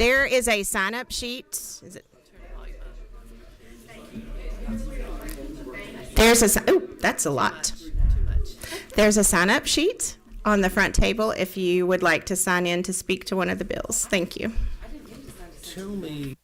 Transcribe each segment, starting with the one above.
There is a sign-up sheet. Is it? That's a lot. There's a sign-up sheet on the front table if you would like to sign in to speak to one of the bills. Thank you. Tell me.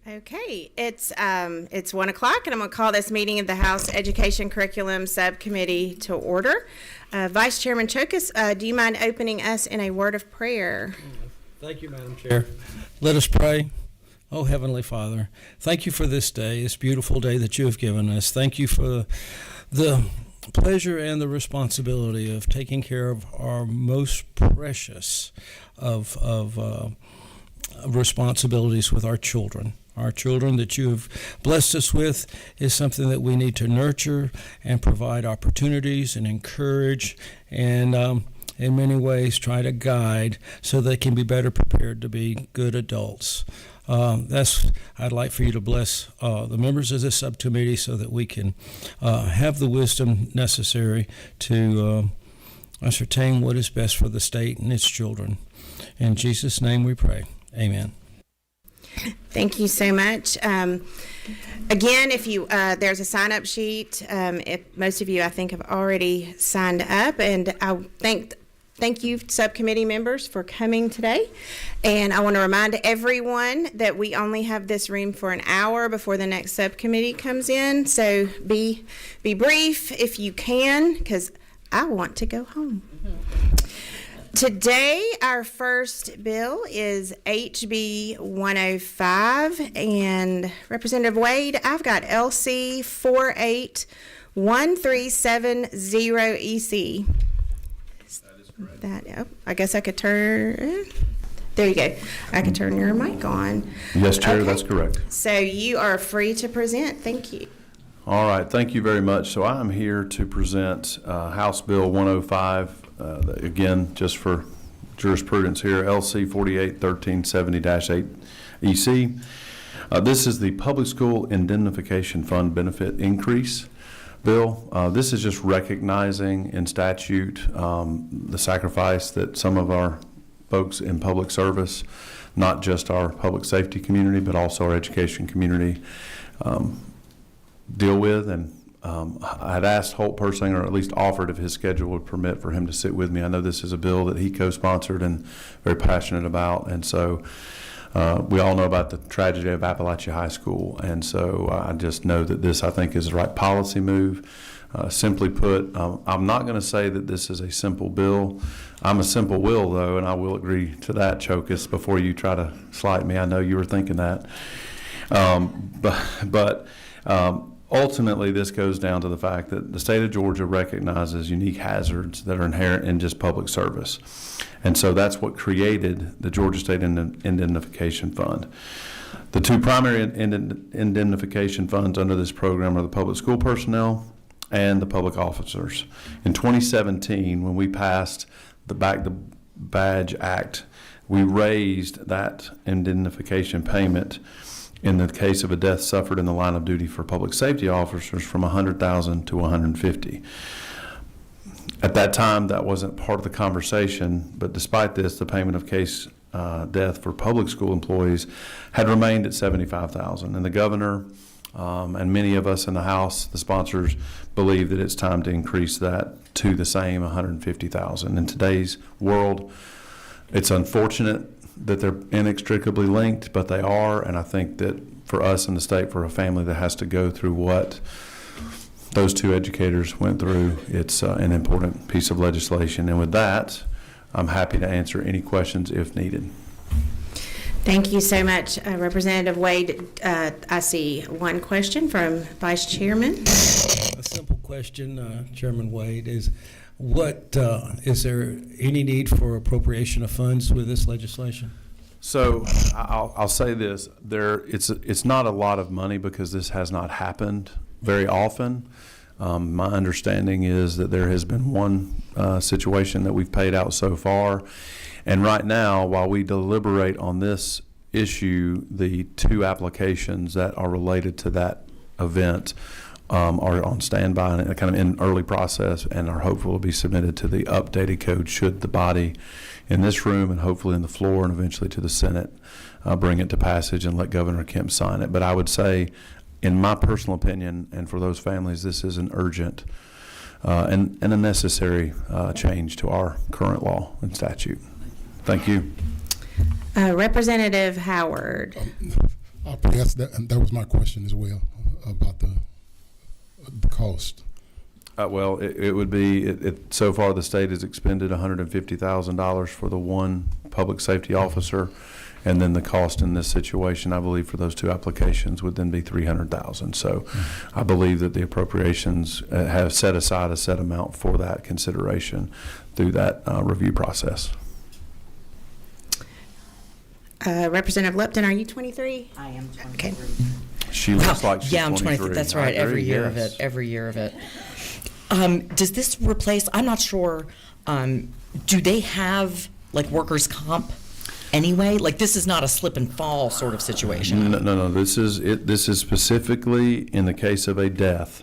Okay, it's 1 o'clock, and I'm going to call this meeting of the House Education Curriculum Subcommittee to order. Vice Chairman Chokas, do you mind opening us in a word of prayer? Thank you, Madam Chair. Let us pray. Oh, Heavenly Father, thank you for this day, this beautiful day that you have given us. Thank you for the pleasure and the responsibility of taking care of our most precious of responsibilities with our children. Our children that you have blessed us with is something that we need to nurture and provide opportunities and encourage and in many ways try to guide so they can be better prepared to be good adults. I'd like for you to bless the members of this subcommittee so that we can have the wisdom necessary to ascertain what is best for the state and its children. In Jesus' name we pray. Amen. Thank you so much. Again, if you there's a sign-up sheet. If most of you, I think, have already signed up, and I thank you, subcommittee members, for coming today. And I want to remind everyone that we only have this room for an hour before the next subcommittee comes in. So be brief if you can, because I want to go home. Today, our first bill is HB 105, and Representative Wade, I've got LC 481370EC. I guess I could turn, there you go. I can turn your mic on. Yes, Chair, Okay. That's correct. So you are free to present. Thank you. All right, thank you very much. So I'm here to present House Bill 105, again, just for jurisprudence here, LC 481370-8EC. This is the Public School Indemnification Fund Benefit Increase Bill. This is just recognizing in statute the sacrifice that some of our folks in public service, not just our public safety community, but also our education community, deal with. And I had asked Holt Persing, or at least offered if his schedule would permit, for him to sit with me. I know this is a bill that he co-sponsored and very passionate about, and so we all know about the tragedy of Appalachia High School, and so I just know that this, I think, is the right policy move. Simply put, I'm not going to say that this is a simple bill. I'm a simple will, though, and I will agree to that, Chokus, before you try to slight me. I know you were thinking that. But ultimately, this goes down to the fact that the state of Georgia recognizes unique hazards that are inherent in just public service. And so that's what created the Georgia State Indemnification Fund. The two primary indemnification funds under this program are the public school personnel and the public officers. In 2017, when we passed the Back the Badge Act, we raised that indemnification payment in the case of a death suffered in the line of duty for public safety officers from $100,000 to $150,000. At that time, that wasn't part of the conversation, but despite this, the payment of case death for public school employees had remained at $75,000. And the governor and many of us in the House, the sponsors, believe that it's time to increase that to the same $150,000. In today's world, it's unfortunate that they're inextricably linked, but they are, and I think that for us in the state, for a family that has to go through what those two educators went through, it's an important piece of legislation. And with that, I'm happy to answer any questions if needed. Thank you so much, Representative Wade. I see one question from Vice Chairman. A simple question, Chairman Wade, is is there any need for appropriation of funds with this legislation? So I'll say this: it's not a lot of money because this has not happened very often. My understanding is that there has been one situation that we've paid out so far, and right now, while we deliberate on this issue, the two applications that are related to that event are on standby and kind of in early process, and are hopeful to be submitted to the updated code should the body in this room and hopefully in the floor and eventually to the Senate bring it to passage and let Governor Kemp sign it. But I would say, in my personal opinion, and for those families, this is an urgent and a necessary change to our current law and statute. Thank you. Representative Howard. Yes, that was my question as well about the cost. Well, it would be, so far the state has expended $150,000 for the one public safety officer, and then the cost in this situation, I believe, for those two applications would then be $300,000. So I believe that the appropriations have set aside a set amount for that consideration through that review process. Representative Lupton, are you 23? I am 23. Okay. She looks like she's 23. Yeah, I'm 23. That's right. Every year of it. Every year of it. Does this replace? I'm not sure. Do they have like workers' comp anyway? Like, this is not a slip and fall sort of situation? No. This is specifically in the case of a death.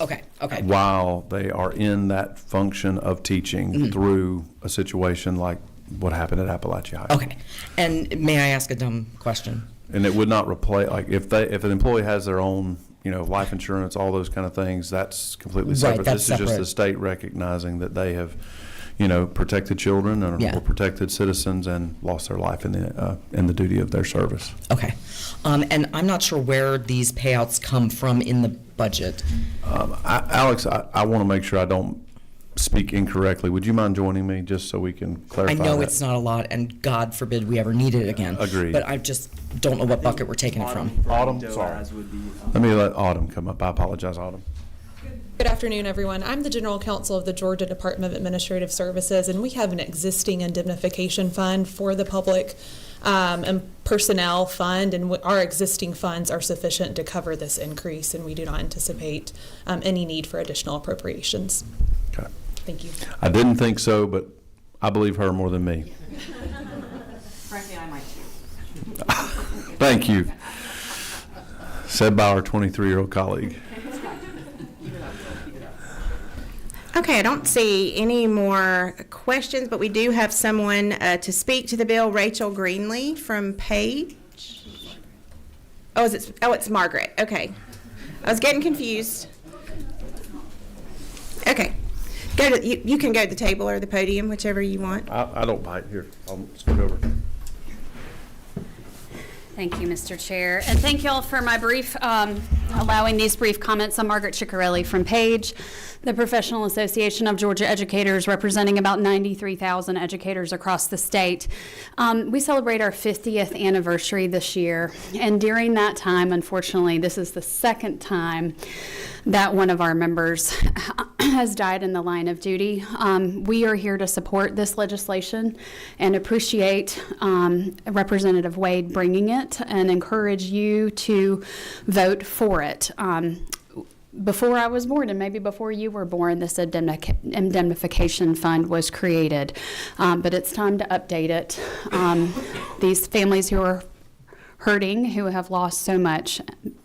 Okay. While they are in that function of teaching through a situation like what happened at Appalachia High. Okay. And may I ask a dumb question? And it would not replace, like, if an employee has their own, life insurance, all those kind of things, that's completely separate. Right, that's This is just separate. the state recognizing that they have, protected children or protected citizens and lost their life in the duty of their service. Okay. And I'm not sure where these payouts come from in the budget. Alex, I want to make sure I don't speak incorrectly. Would you mind joining me just so we can clarify I know that? it's not a lot, and God forbid we ever need it again. Agreed. But I just don't know what bucket we're taking it from. Autumn, sorry. Let me let Autumn come up. I apologize, Autumn. Good afternoon, everyone. I'm the General Counsel of the Georgia Department of Administrative Services, and we have an existing indemnification fund for the public and personnel fund, and our existing funds are sufficient to cover this increase, and we do not anticipate any need for additional appropriations. Okay. Thank you. I didn't think so, but I believe her more than me. Frankly, I might too. Thank you. Said by our 23-year-old colleague. Okay, I don't see any more questions, but we do have someone to speak to the bill, Rachel Greenlee from Page. It's Margaret. Okay. I was getting confused. Okay. You can go to the table or the podium, whichever you want. I don't bite. Here, I'll scoot over. Thank you, Mr. Chair. And thank you all for my allowing these brief comments. I'm Margaret Ciccarelli from Page, the Professional Association of Georgia Educators, representing about 93,000 educators across the state. We celebrate our 50th anniversary this year, and during that time, unfortunately, this is the second time that one of our members has died in the line of duty. We are here to support this legislation and appreciate Representative Wade bringing it and encourage you to vote for it. Before I was born, and maybe before you were born, this indemnification fund was created, but it's time to update it. These families who are hurting, who have lost so much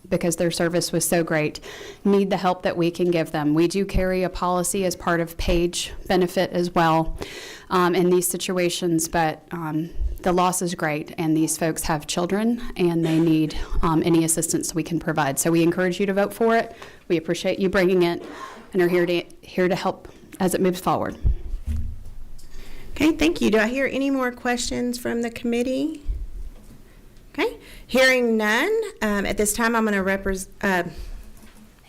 because their service was so great, need the help that we can give them. We do carry a policy as part of Page benefit as well in these situations, but the loss is great, and these folks have children, and they need any assistance we can provide. So we encourage you to vote for it. We appreciate you bringing it, and are here to help as it moves forward. Okay, thank you. Do I hear any more questions from the committee? Okay, hearing none, at this time I'm going to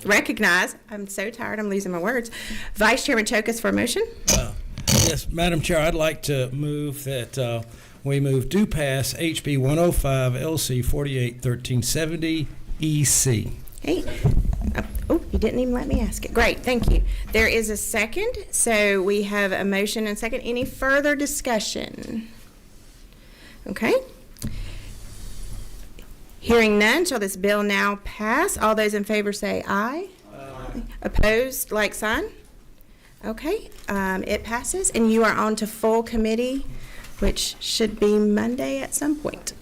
recognize, I'm so tired, I'm losing my words, Vice Chairman Chokas for a motion. Yes, Madam Chair, I'd like to move that we do pass HB 105 LC 481370 EC. Hey, you didn't even let me ask it. Great, thank you. There is a second, so we have a motion and second. Any further discussion? Okay. Hearing none, shall this bill now pass? All those in favor say aye. Aye. Opposed, like sign? Okay, it passes, and you are on to full committee, which should be Monday at some point.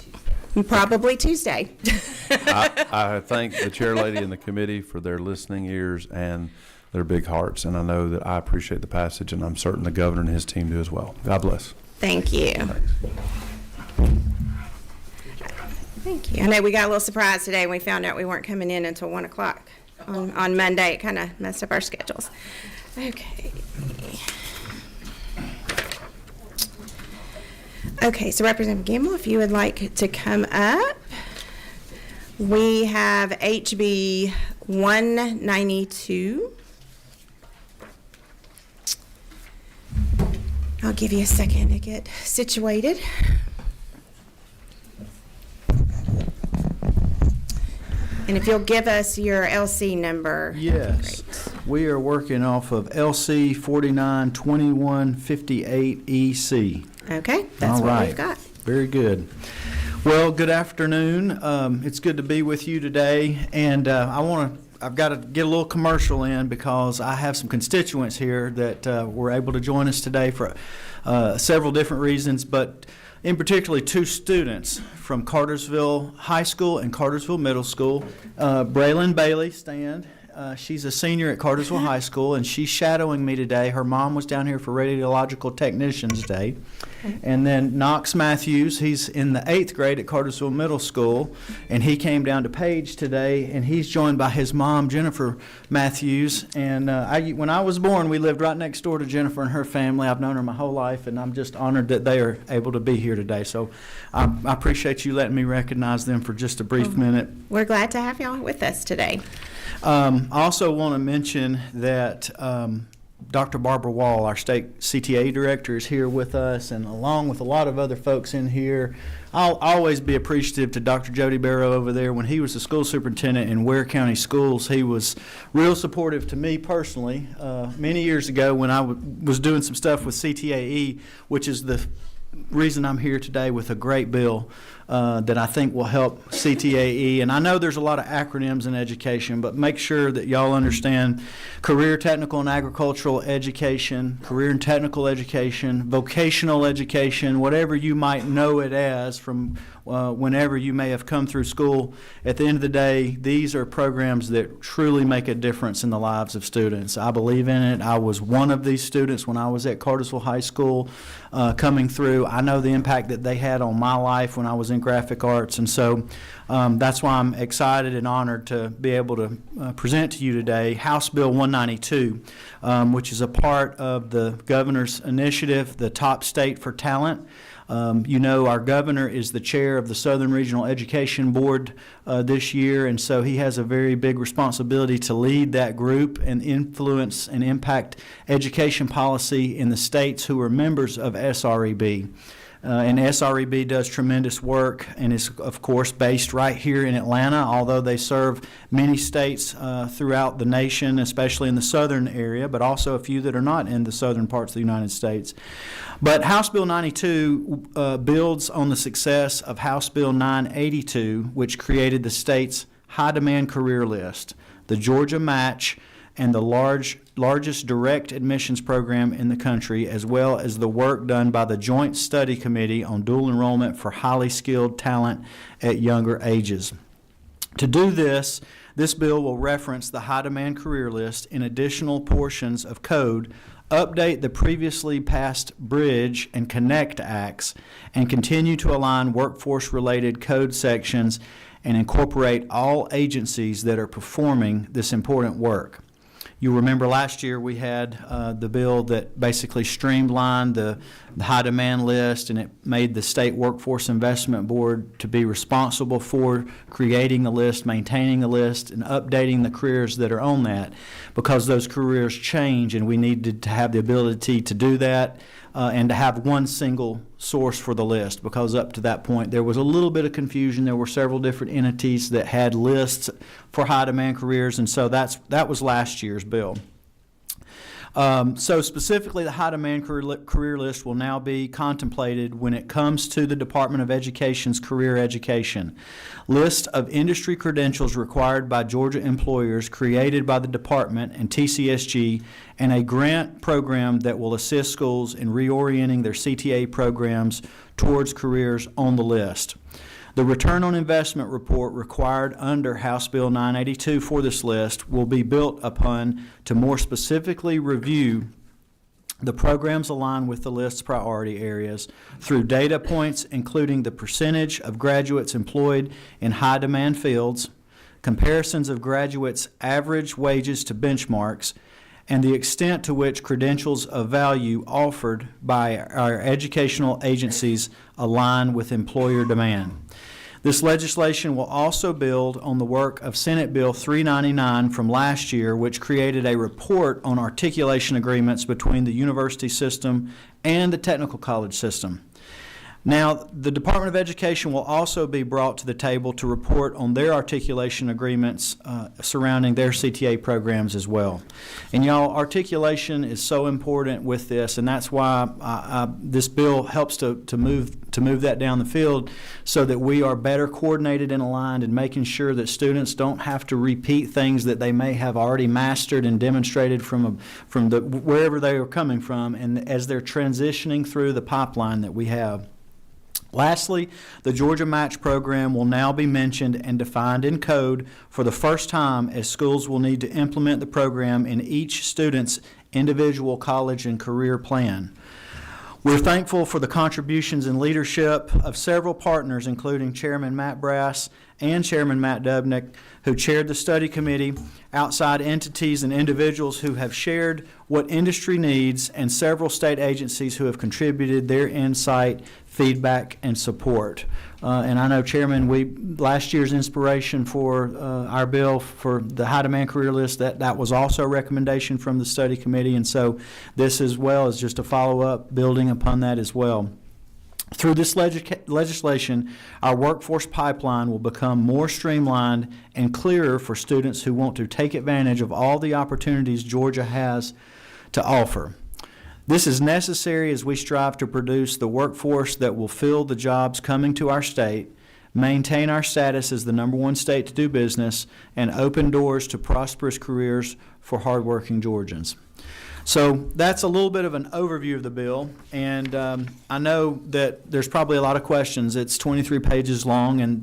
Probably Tuesday. I thank the chair lady and the committee for their listening ears and their big hearts, and I know that I appreciate the passage, and I'm certain the governor and his team do as well. God bless. Thank you. Thanks. Thank you. I know we got a little surprise today when we found out we weren't coming in until 1 o'clock on Monday. It kind of messed up our schedules. Okay. Okay, so Representative Gamble, if you would like to come up. We have HB 192. I'll give you a second to get situated. And if you'll give us your LC number. Yes. We are working off of LC 492158EC. Okay, that's All what right. we've got. Very good. Well, good afternoon. It's good to be with you today, and I've got to get a little commercial in because I have some constituents here that were able to join us today for several different reasons, but in particular 2 students from Cartersville High School and Cartersville Middle School. Braylon Bailey, stand. She's a senior at Cartersville High School, and she's shadowing me today. Her mom was down here for Radiological Technicians Day. And then Knox Matthews, he's in the 8th grade at Cartersville Middle School, and he came down to Page today, and he's joined by his mom, Jennifer Matthews. And when I was born, we lived right next door to Jennifer and her family. I've known her my whole life, and I'm just honored that they are able to be here today. So I appreciate you letting me recognize them for just a brief minute. We're glad to have y'all with us today. I also want to mention that Dr. Barbara Wall, our state CTA director, is here with us, and along with a lot of other folks in here. I'll always be appreciative to Dr. Jody Barrow over there. When he was the school superintendent in Ware County Schools, he was real supportive to me personally. Many years ago when I was doing some stuff with CTAE, which is the reason I'm here today with a great bill that I think will help CTAE. And I know there's a lot of acronyms in education, but make sure that y'all understand career technical and agricultural education, career and technical education, vocational education, whatever you might know it as from whenever you may have come through school. At the end of the day, these are programs that truly make a difference in the lives of students. I believe in it. I was one of these students when I was at Cartersville High School coming through. I know the impact that they had on my life when I was in graphic arts, and so that's why I'm excited and honored to be able to present to you today House Bill 192, which is a part of the governor's initiative, the Top State for Talent. You know, our governor is the chair of the Southern Regional Education Board this year, and so he has a very big responsibility to lead that group and influence and impact education policy in the states who are members of SREB. And SREB does tremendous work and is, of course, based right here in Atlanta, although they serve many states throughout the nation, especially in the southern area, but also a few that are not in the southern parts of the United States. But House Bill 92 builds on the success of House Bill 982, which created the state's high-demand career list, the Georgia Match, and the largest direct admissions program in the country, as well as the work done by the Joint Study Committee on Dual Enrollment for Highly Skilled Talent at Younger Ages. To do this, this bill will reference the high demand career list in additional portions of code, update the previously passed Bridge and Connect Acts, and continue to align workforce-related code sections and incorporate all agencies that are performing this important work. You remember last year we had the bill that basically streamlined the high demand list, and it made the State Workforce Investment Board to be responsible for creating the list, maintaining the list, and updating the careers that are on that, because those careers change and we needed to have the ability to do that and to have one single source for the list, because up to that point there was a little bit of confusion. There were several different entities that had lists for high demand careers, and so that was last year's bill. So specifically, the high demand career list will now be contemplated when it comes to the Department of Education's career education. List of industry credentials required by Georgia employers created by the department and TCSG, and a grant program that will assist schools in reorienting their CTA programs towards careers on the list. The return on investment report required under House Bill 982 for this list will be built upon to more specifically review the programs aligned with the list's priority areas through data points including the percentage of graduates employed in high-demand fields, comparisons of graduates' average wages to benchmarks, and the extent to which credentials of value offered by our educational agencies align with employer demand. This legislation will also build on the work of Senate Bill 399 from last year, which created a report on articulation agreements between the university system and the technical college system. Now, the Department of Education will also be brought to the table to report on their articulation agreements surrounding their CTA programs as well. And y'all, articulation is so important with this, and that's why this bill helps to move that down the field so that we are better coordinated and aligned and making sure that students don't have to repeat things that they may have already mastered and demonstrated from wherever they are coming from, and as they're transitioning through the pipeline that we have. Lastly, the Georgia Match Program will now be mentioned and defined in code for the first time, as schools will need to implement the program in each student's individual college and career plan. We're thankful for the contributions and leadership of several partners, including Chairman Matt Brass and Chairman Matt Dubnick, who chaired the study committee, outside entities and individuals who have shared what industry needs, and several state agencies who have contributed their insight, feedback, and support. And I know, Chairman, last year's inspiration for our bill for the high demand career list, that was also a recommendation from the study committee, and so this as well is just a follow-up building upon that as well. Through this legislation, our workforce pipeline will become more streamlined and clearer for students who want to take advantage of all the opportunities Georgia has to offer. This is necessary as we strive to produce the workforce that will fill the jobs coming to our state, maintain our status as the #1 state to do business, and open doors to prosperous careers for hardworking Georgians. So that's a little bit of an overview of the bill, and I know that there's probably a lot of questions. It's 23 pages long, and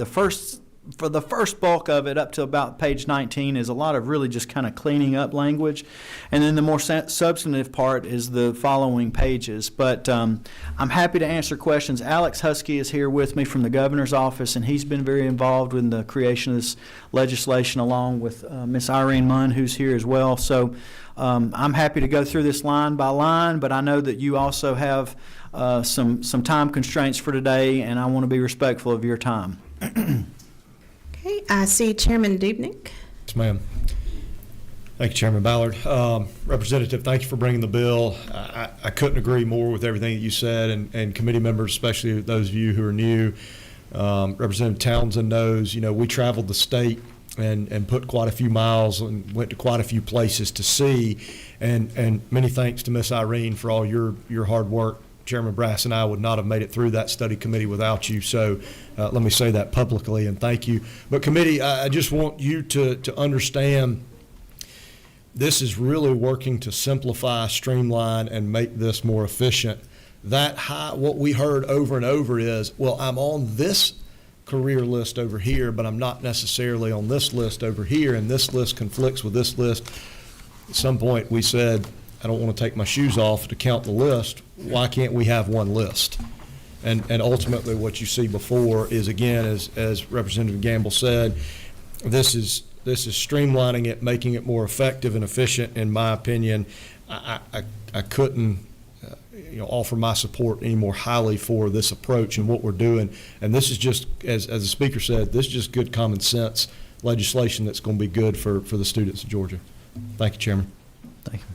for the first bulk of it up to about page 19 is a lot of really just kind of cleaning up language, and then the more substantive part is the following pages. But I'm happy to answer questions. Alex Husky is here with me from the governor's office, and he's been very involved in the creation of this legislation, along with Miss Irene Munn, who's here as well. So I'm happy to go through this line by line, but I know that you also have some time constraints for today, and I want to be respectful of your time. Okay, I see Chairman Dubnick. Yes, ma'am. Thank you, Chairman Ballard. Representative, thank you for bringing the bill. I couldn't agree more with everything that you said, and committee members, especially those of you who are new. Representative Townsend knows, we traveled the state and put quite a few miles and went to quite a few places to see, and many thanks to Miss Irene for all your hard work. Chairman Brass and I would not have made it through that study committee without you, so let me say that publicly and thank you. But committee, I just want you to understand this is really working to simplify, streamline, and make this more efficient. What we heard over and over is, well, I'm on this career list over here, but I'm not necessarily on this list over here, and this list conflicts with this list. At some point we said, I don't want to take my shoes off to count the list. Why can't we have one list? And ultimately what you see before is, again, as Representative Gamble said, this is streamlining it, making it more effective and efficient, in my opinion. I couldn't offer my support any more highly for this approach and what we're doing. And this is just, as the speaker said, this is just good common sense legislation that's going to be good for the students of Georgia. Thank you, Chairman. Thank you.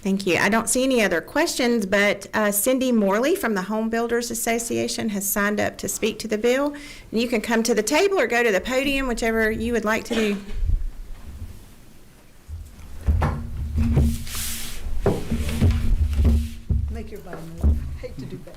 Thank you. I don't see any other questions, but Cindy Morley from the Home Builders Association has signed up to speak to the bill. And you can come to the table or go to the podium, whichever you would like to do. Make everybody move. Hate to do that.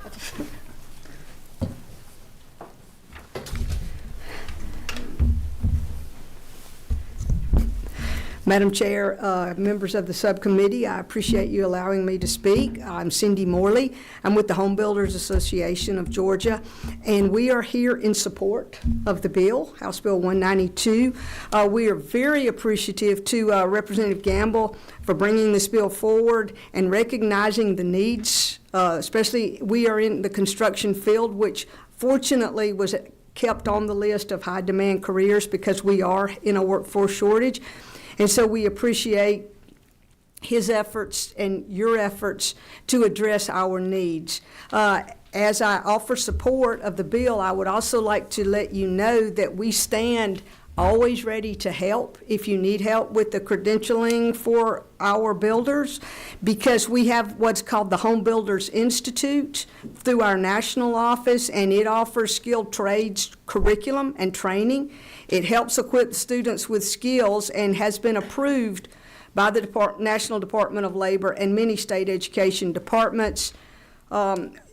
Madam Chair, members of the subcommittee, I appreciate you allowing me to speak. I'm Cindy Morley. I'm with the Home Builders Association of Georgia, and we are here in support of the bill, House Bill 192. We are very appreciative to Representative Gamble for bringing this bill forward and recognizing the needs, especially we are in the construction field, which fortunately was kept on the list of high demand careers because we are in a workforce shortage. And so we appreciate his efforts and your efforts to address our needs. As I offer support of the bill, I would also like to let you know that we stand always ready to help if you need help with the credentialing for our builders, because we have what's called the Home Builders Institute through our national office, and it offers skilled trades curriculum and training. It helps equip students with skills and has been approved by the National Department of Labor and many state education departments.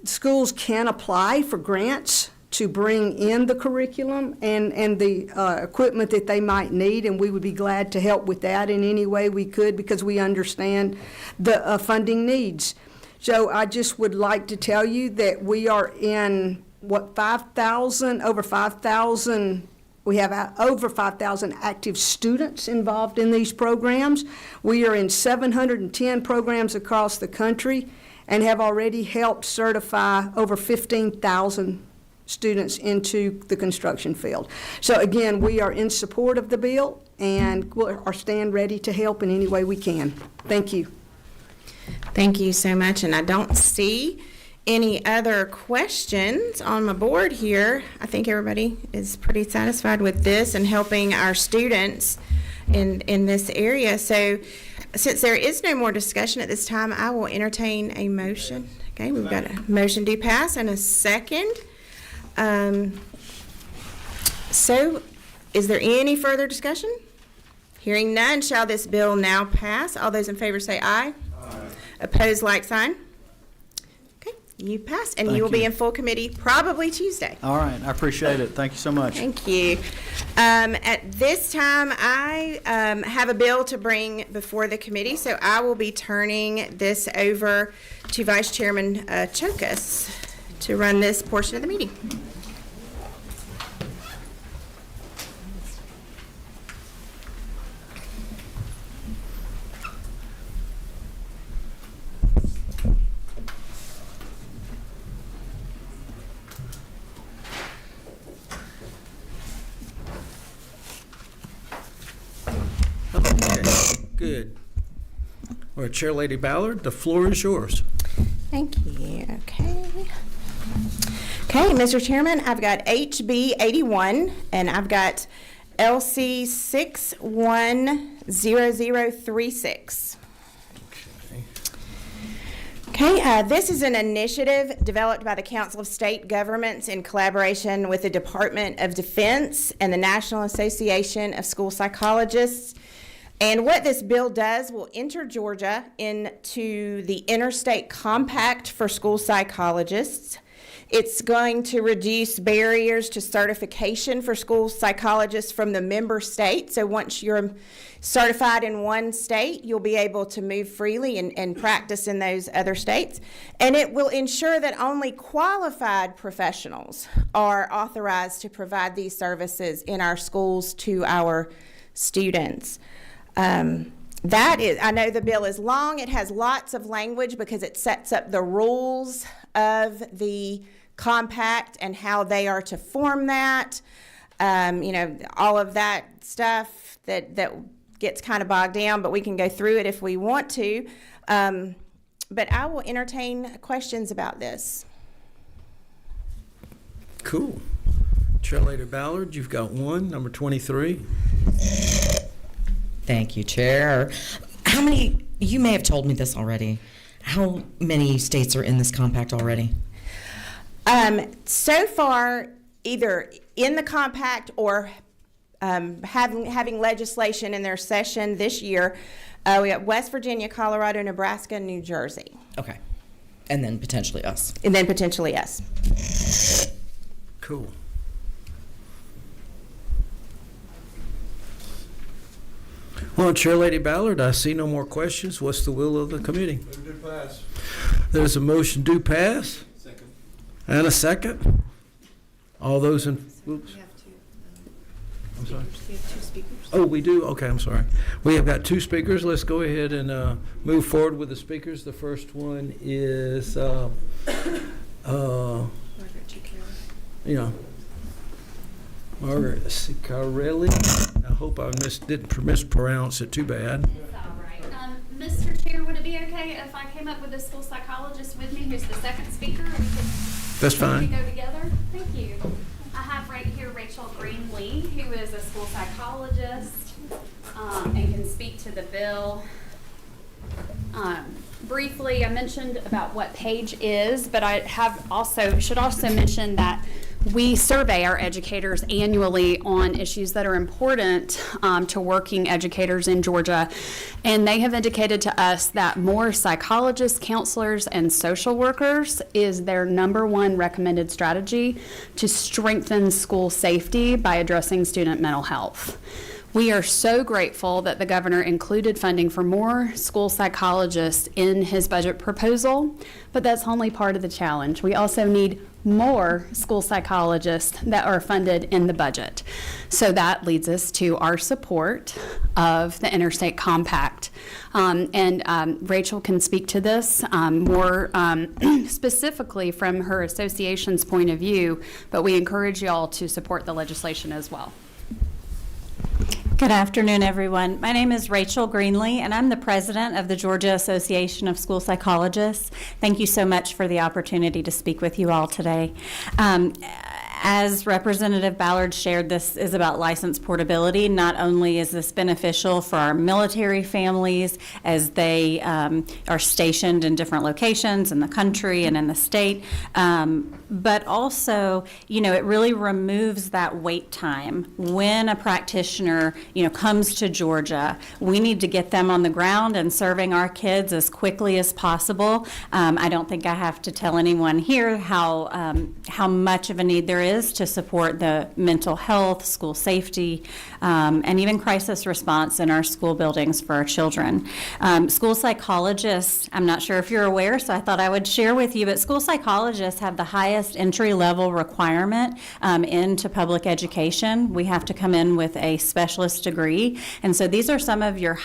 Schools can apply for grants to bring in the curriculum and the equipment that they might need, and we would be glad to help with that in any way we could because we understand the funding needs. So I just would like to tell you that we are in over 5,000, we have over 5,000 active students involved in these programs. We are in 710 programs across the country and have already helped certify over 15,000 students into the construction field. So again, we are in support of the bill and are stand ready to help in any way we can. Thank you. Thank you so much, and I don't see any other questions on my board here. I think everybody is pretty satisfied with this and helping our students in this area. So since there is no more discussion at this time, I will entertain a motion. Okay, we've got a motion to pass and a second. So is there any further discussion? Hearing none, shall this bill now pass? All those in favor say aye. Aye. Opposed, like sign. Okay, you pass, and you will be in full committee probably Tuesday. All right, I appreciate it. Thank you so much. Thank you. At this time, I have a bill to bring before the committee, so I will be turning this over to Vice Chairman Chokas to run this portion of the meeting. Good. Well, Chair Lady Ballard, the floor is yours. Thank you. Okay. Okay, Mr. Chairman, I've got HB 81 and I've got LC 610036. Okay, this is an initiative developed by the Council of State Governments in collaboration with the Department of Defense and the National Association of School Psychologists. And what this bill does will enter Georgia into the Interstate Compact for School Psychologists. It's going to reduce barriers to certification for school psychologists from the member state. So once you're certified in one state, you'll be able to move freely and practice in those other states. And it will ensure that only qualified professionals are authorized to provide these services in our schools to our students. I know the bill is long. It has lots of language because it sets up the rules of the compact and how they are to form that. All of that stuff that gets kind of bogged down, but we can go through it if we want to. But I will entertain questions about this. Cool. Chair Lady Ballard, you've got one, number 23. Thank you, Chair. How many, you may have told me this already, how many states are in this compact already? So far, either in the compact or having legislation in their session this year, we got West Virginia, Colorado, Nebraska, and New Jersey. Okay. And then potentially us. And then potentially us. Cool. Well, Chair Lady Ballard, I see no more questions. What's the will of the committee? Move to pass. There's a motion to pass. Second. And a second. All those in, oops. We have two. I'm sorry. We have two speakers. Oh, we do? Okay, I'm sorry. We have got two speakers. Let's go ahead and move forward with the speakers. The first one is, Margaret Chikara. Margaret Sicarelli. I hope I didn't mispronounce it too bad. It's all right. Mr. Chair, would it be okay if I came up with a school psychologist with me who's the second speaker? That's fine. We go together? Thank you. I have right here Rachel Green-Lee, who is a school psychologist and can speak to the bill. Briefly, I mentioned about what PAGE is, but I should also mention that we survey our educators annually on issues that are important to working educators in Georgia, and they have indicated to us that more psychologists, counselors, and social workers is their #1 recommended strategy to strengthen school safety by addressing student mental health. We are so grateful that the governor included funding for more school psychologists in his budget proposal, but that's only part of the challenge. We also need more school psychologists that are funded in the budget. So that leads us to our support of the Interstate Compact. Rachel can speak to this more specifically from her association's point of view, but we encourage y'all to support the legislation as well. Good afternoon, everyone. My name is Rachel Greenlee, and I'm the president of the Georgia Association of School Psychologists. Thank you so much for the opportunity to speak with you all today. As Representative Ballard shared, this is about license portability. Not only is this beneficial for our military families as they are stationed in different locations in the country and in the state, but also, it really removes that wait time. When a practitioner, comes to Georgia, we need to get them on the ground and serving our kids as quickly as possible. I don't think I have to tell anyone here how much of a need there is to support the mental health, school safety, and even crisis response in our school buildings for our children. School psychologists, I'm not sure if you're aware, so I thought I would share with you, but school psychologists have the highest entry-level requirement into public education. We have to come in with a specialist degree, and so these are some of your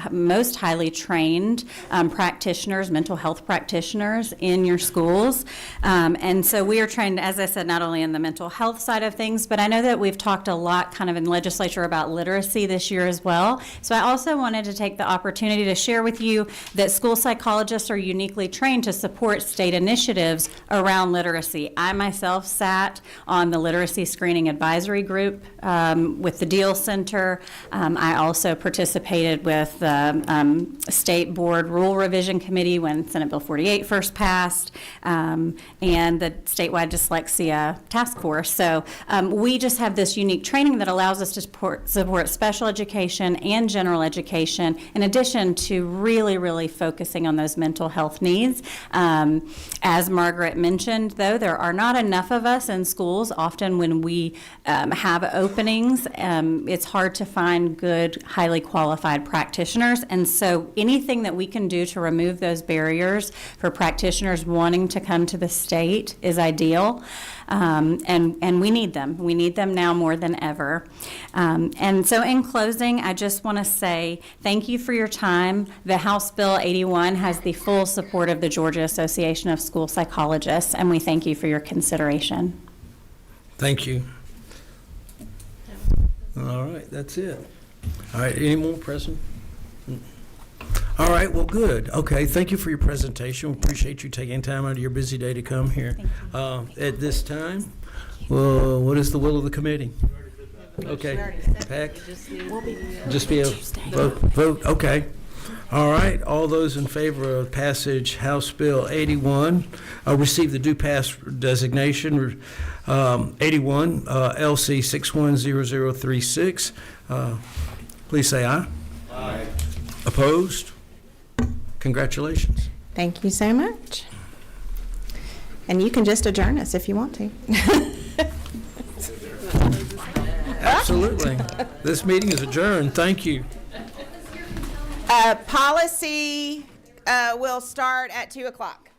most highly trained practitioners, mental health practitioners in your schools. And so we are trained, as I said, not only in the mental health side of things, but I know that we've talked a lot kind of in legislature about literacy this year as well. So I also wanted to take the opportunity to share with you that school psychologists are uniquely trained to support state initiatives around literacy. I myself sat on the Literacy Screening Advisory Group with the Deal Center. I also participated with the State Board Rule Revision Committee when Senate Bill 48 first passed, and the statewide dyslexia task force. So we just have this unique training that allows us to support special education and general education, in addition to really, really focusing on those mental health needs. As Margaret mentioned, though, there are not enough of us in schools. Often when we have openings, it's hard to find good, highly qualified practitioners. And so anything that we can do to remove those barriers for practitioners wanting to come to the state is ideal. And we need them. We need them now more than ever. And so in closing, I just want to say thank you for your time. The House Bill 81 has the full support of the Georgia Association of School Psychologists, and we thank you for your consideration. Thank you. All right, that's it. All right, any more, President? All right, well, good. Okay, thank you for your presentation. We appreciate you taking time out of your busy day to come here. At this time, well, what is the will of the committee? Okay, Pack? Just be a vote, okay. All right, all those in favor of passage House Bill 81 receive the due pass designation, 81 LC 610036. Please say aye. Aye. Opposed? Congratulations. Thank you so much. And you can just adjourn us if you want to. Absolutely. This meeting is adjourned. Thank you. Policy will start at 2 o'clock.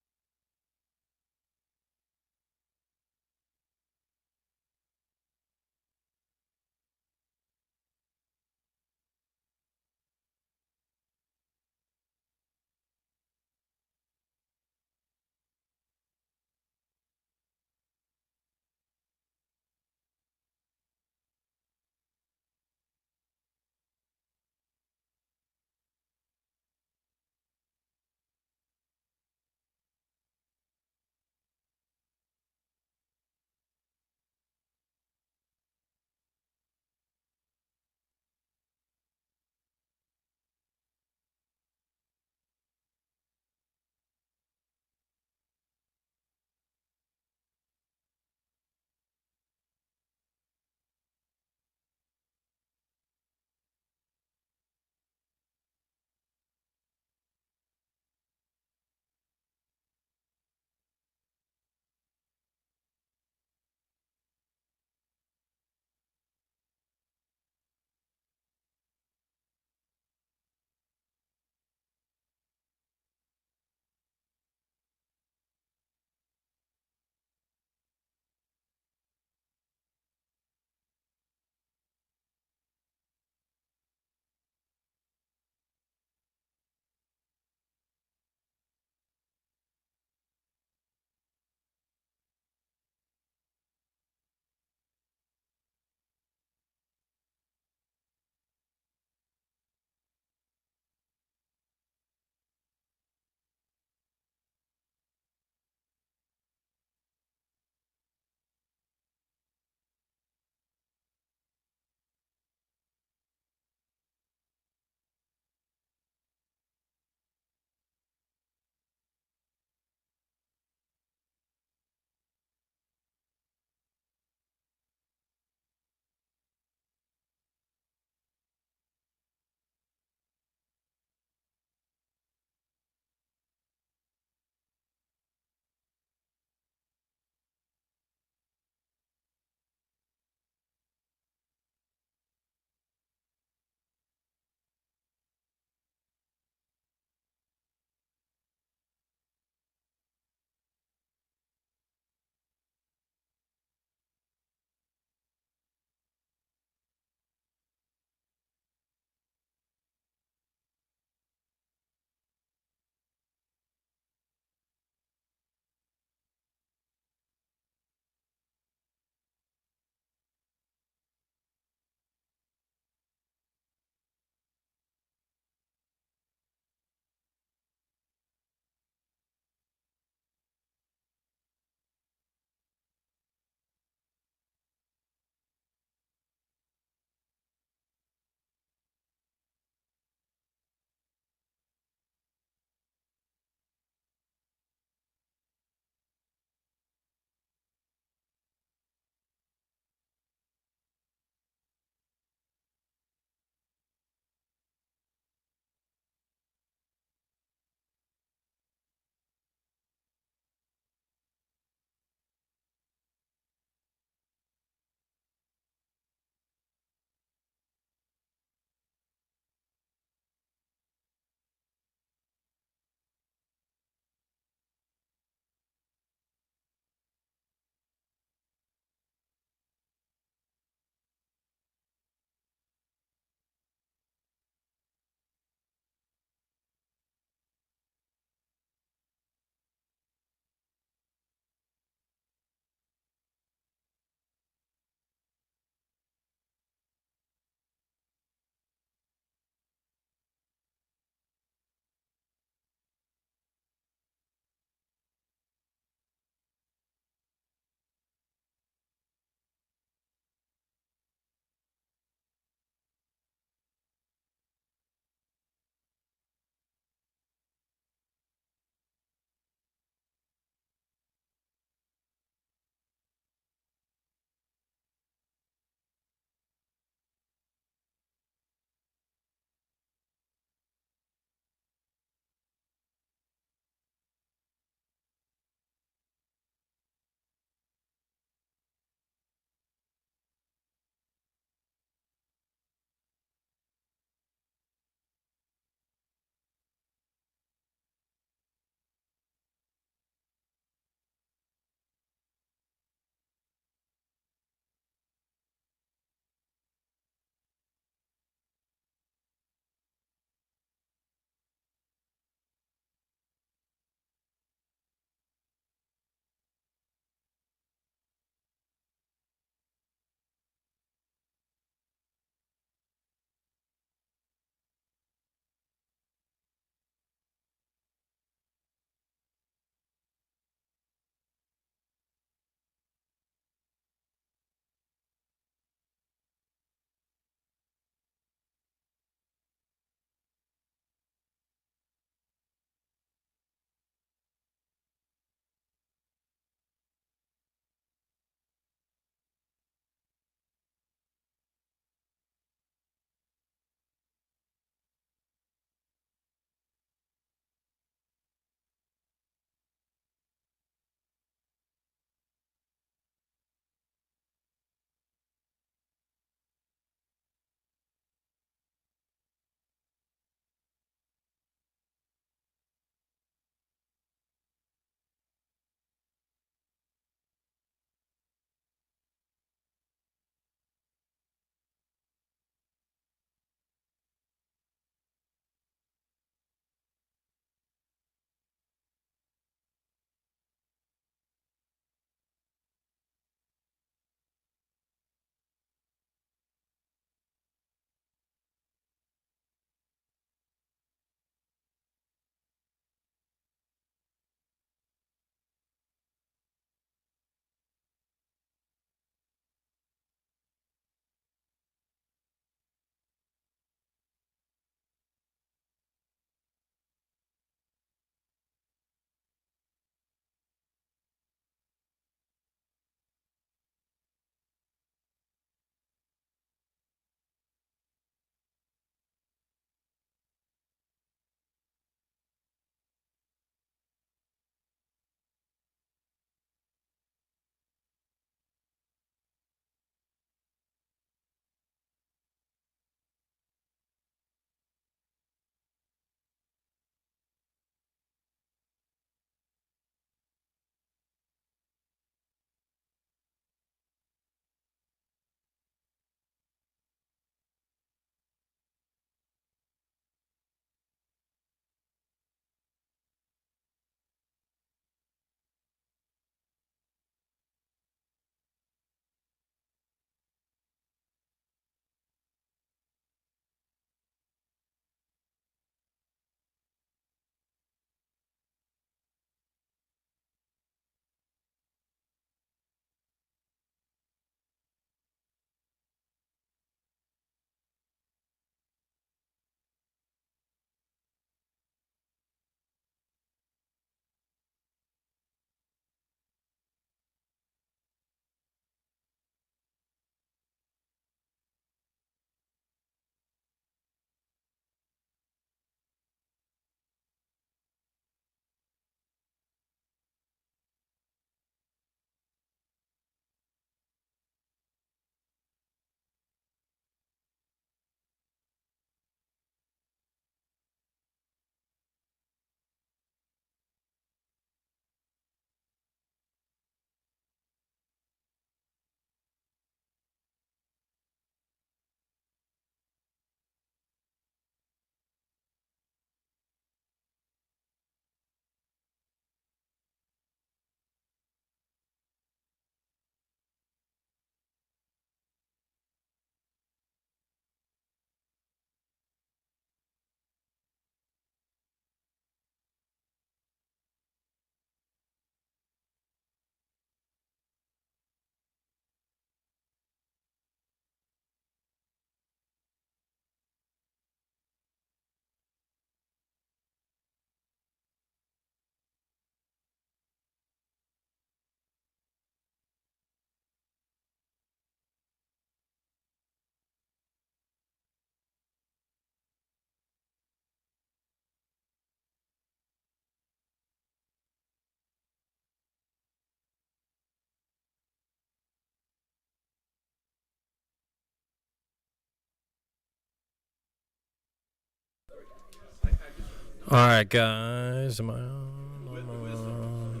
All right, guys. Am I on?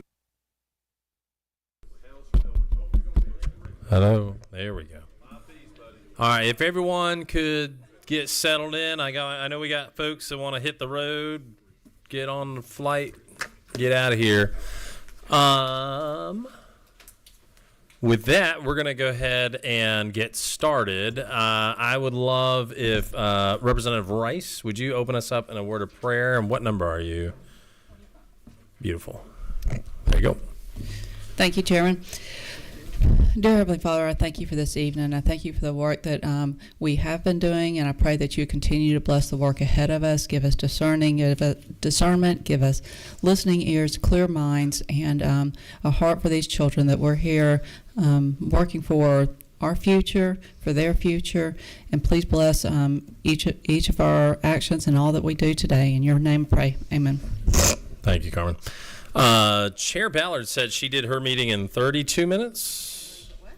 Hello. There we go. All right. If everyone could get settled in, I know we got folks that want to hit the road, get on the flight, get out of here. With that, we're going to go ahead and get started. I would love if Representative Rice, would you open us up in a word of prayer? And what number are you? Beautiful. There you go. Thank you, Chairman. Dear Heavenly Father, I thank you for this evening. I thank you for the work that we have been doing, and I pray that you continue to bless the work ahead of us. Give us discernment, give us listening ears, clear minds, and a heart for these children that we're here working for our future, for their future. And please bless each of our actions and all that we do today. In your name I pray. Amen. Thank you, Carmen. Chair Ballard said she did her meeting in 32 minutes.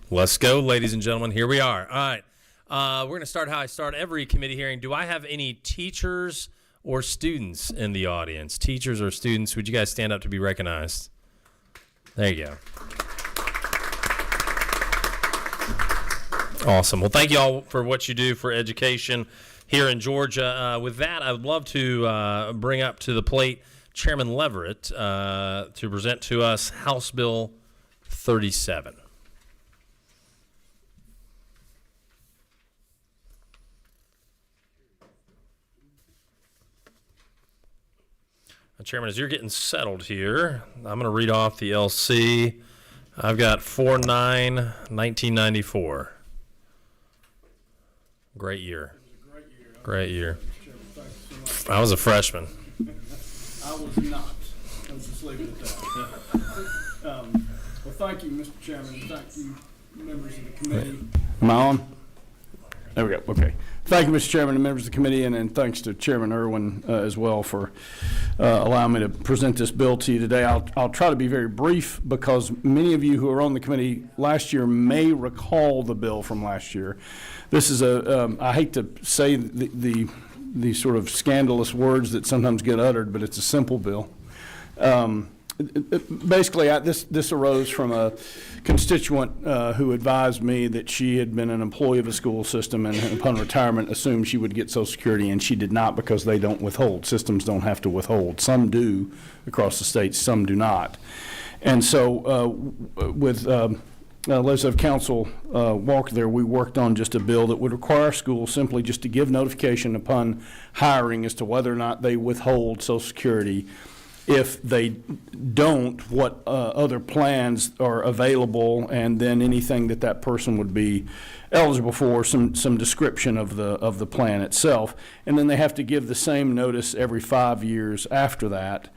Let's go, ladies and gentlemen. Here we are. All right. We're going to start how I start every committee hearing. Do I have any teachers or students in the audience? Teachers or students, would you guys stand up to be recognized? There you go. Awesome. Well, thank you all for what you do for education here in Georgia. With that, I would love to bring up to the plate Chairman Leverett to present to us House Bill 37. Chairman, as you're getting settled here, I'm going to read off the LC. I've got 4/9/1994. Great year. Great year. I was a freshman. I was not. Let's just leave it at that. Well, thank you, Mr. Chairman. Thank you, members of the committee. Am I on? There we go. Okay. Thank you, Mr. Chairman and members of the committee, and thanks to Chairman Irwin as well for allowing me to present this bill to you today. I'll try to be very brief because many of you who are on the committee last year may recall the bill from last year. This is I hate to say the sort of scandalous words that sometimes get uttered, but it's a simple bill. Basically, this arose from a constituent who advised me that she had been an employee of a school system and upon retirement assumed she would get Social Security, and she did not because they don't withhold. Systems don't have to withhold. Some do across the state, some do not. And so with Legislative Counsel Walker there, we worked on just a bill that would require schools simply just to give notification upon hiring as to whether or not they withhold Social Security. If they don't, what other plans are available, and then anything that person would be eligible for, some description of the plan itself. And then they have to give the same notice every 5 years after that.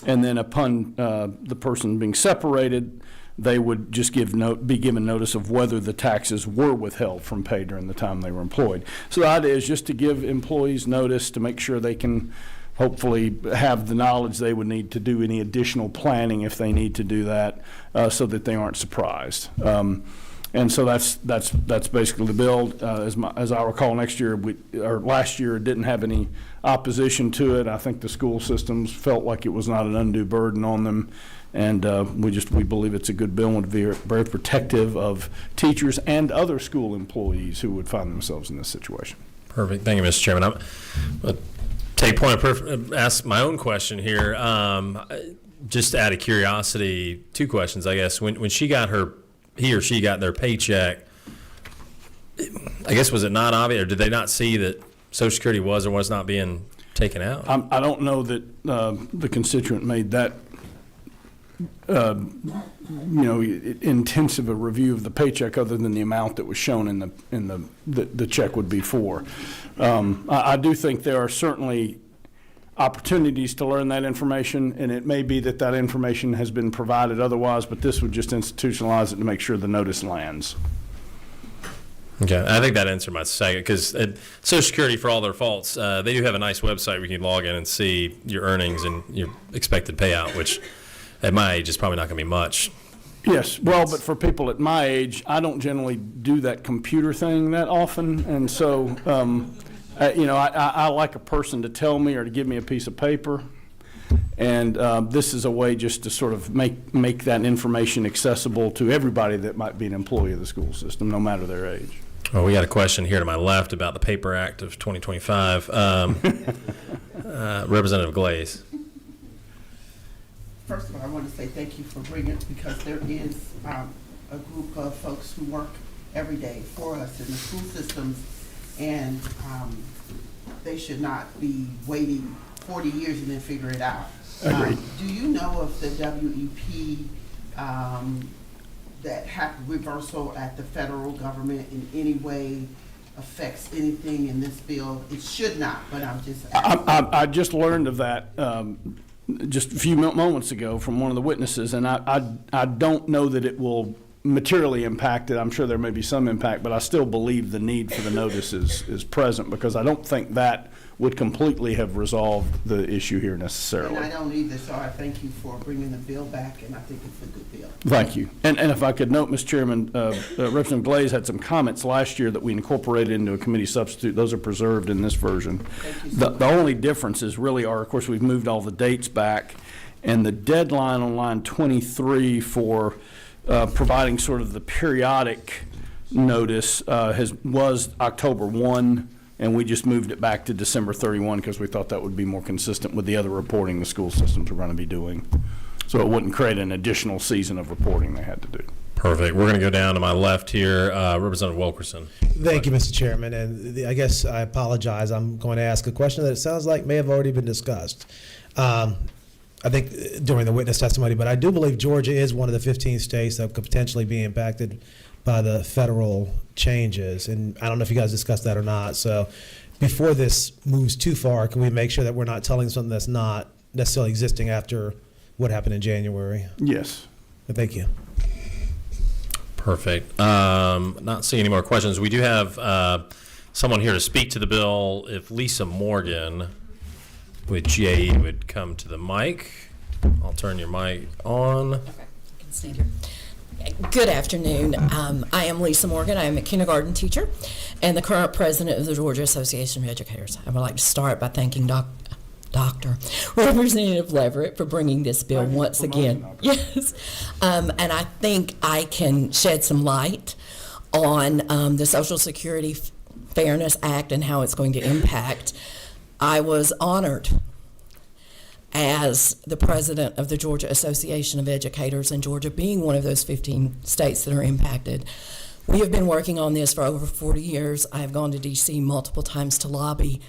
And then upon the person being separated, they would just be given notice of whether the taxes were withheld from pay during the time they were employed. So the idea is just to give employees notice to make sure they can hopefully have the knowledge they would need to do any additional planning if they need to do that, so that they aren't surprised. And so that's basically the bill. As I recall, last year it didn't have any opposition to it. I think the school systems felt like it was not an undue burden on them, and we believe it's a good bill and very protective of teachers and other school employees who would find themselves in this situation. Perfect. Thank you, Mr. Chairman. Ask my own question here. Just out of curiosity, two questions, I guess. When he or she got their paycheck, I guess, was it not obvious, or did they not see that Social Security was or was not being taken out? I don't know that the constituent made that intensive a review of the paycheck other than the amount that was shown in the check would be for. I do think there are certainly opportunities to learn that information, and it may be that information has been provided otherwise, but this would just institutionalize it to make sure the notice lands. Okay, I think that answered my second, because Social Security, for all their faults, they do have a nice website where you can log in and see your earnings and your expected payout, which at my age is probably not going to be much. Yes, well, but for people at my age, I don't generally do that computer thing that often, and so I like a person to tell me or to give me a piece of paper. And this is a way just to sort of make that information accessible to everybody that might be an employee of the school system, no matter their age. Oh, we got a question here to my left about the Paper Act of 2025. Representative Glaze. First of all, I want to say thank you for bringing it, because there is a group of folks who work every day for us in the school systems, and they should not be waiting 40 years and then figure it out. Do you know if the WEP that happened reversal at the federal government in any way affects anything in this bill? It should not, but I'm just asking. I just learned of that just a few moments ago from one of the witnesses, and I don't know that it will materially impact it. I'm sure there may be some impact, but I still believe the need for the notice is present, because I don't think that would completely have resolved the issue here necessarily. And I don't either, so I thank you for bringing the bill back, and I think it's a good bill. Thank you. And if I could note, Mr. Chairman, Representative Glaze had some comments last year that we incorporated into a committee substitute. Those are preserved in this version. The only differences really are, of course, we've moved all the dates back, and the deadline on line 23 for providing sort of the periodic notice was October 1. And we just moved it back to December 31 because we thought that would be more consistent with the other reporting the school systems are going to be doing. So it wouldn't create an additional season of reporting they had to do. Perfect. We're going to go down to my left here. Representative Wilkerson. Thank you, Mr. Chairman. And I guess I apologize. I'm going to ask a question that it sounds like may have already been discussed. I think during the witness testimony, but I do believe Georgia is one of the 15 states that could potentially be impacted by the federal changes. And I don't know if you guys discussed that or not. So before this moves too far, can we make sure that we're not telling something that's not necessarily existing after what happened in January? Yes. Thank you. Perfect. Not seeing any more questions. We do have someone here to speak to the bill. If Lisa Morgan with GAE would come to the mic. I'll turn your mic on. Okay, you can stand here. Good afternoon. I am Lisa Morgan. I am a kindergarten teacher and the current president of the Georgia Association of Educators. I would like to start by thanking Dr. Representative Leverett for bringing this bill once again. Yes. And I think I can shed some light on the Social Security Fairness Act and how it's going to impact. I was honored as the president of the Georgia Association of Educators, and Georgia being one of those 15 states that are impacted. We have been working on this for over 40 years. I have gone to D.C. multiple times to lobby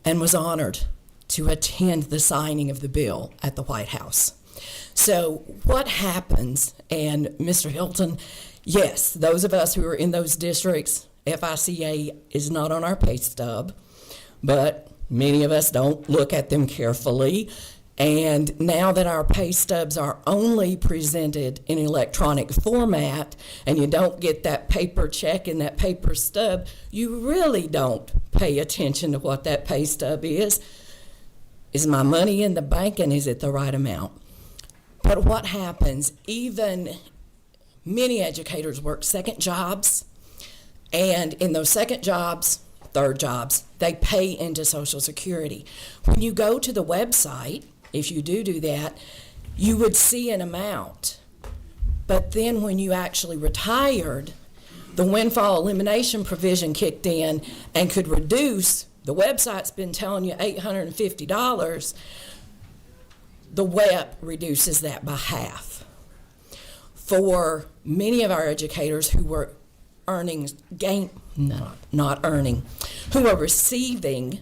and was honored to attend the signing of the bill at the White House. So what happens, and Mr. Hilton, yes, those of us who are in those districts, FICA is not on our pay stub, but many of us don't look at them carefully. And now that our pay stubs are only presented in electronic format and you don't get that paper check and that paper stub, you really don't pay attention to what that pay stub is. Is my money in the bank and is it the right amount? But what happens, even many educators work second jobs, and in those second jobs, third jobs, they pay into Social Security. When you go to the website, if you do that, you would see an amount. But then when you actually retired, the windfall elimination provision kicked in and could reduce, the website's been telling you $850, the WEP reduces that by half. For many of our educators who were who are receiving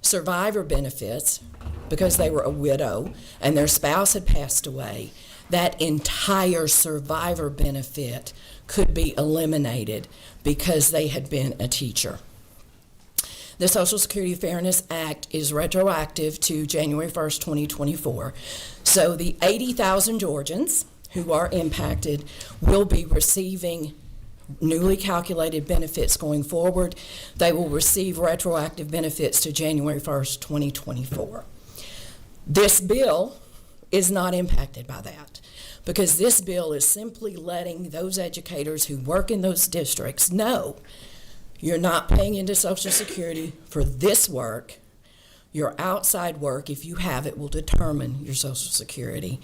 survivor benefits because they were a widow and their spouse had passed away, that entire survivor benefit could be eliminated because they had been a teacher. The Social Security Fairness Act is retroactive to January 1st, 2024. So the 80,000 Georgians who are impacted will be receiving newly calculated benefits going forward. They will receive retroactive benefits to January 1st, 2024. This bill is not impacted by that because this bill is simply letting those educators who work in those districts know You're not paying into Social Security for this work. Your outside work, if you have it, will determine your Social Security.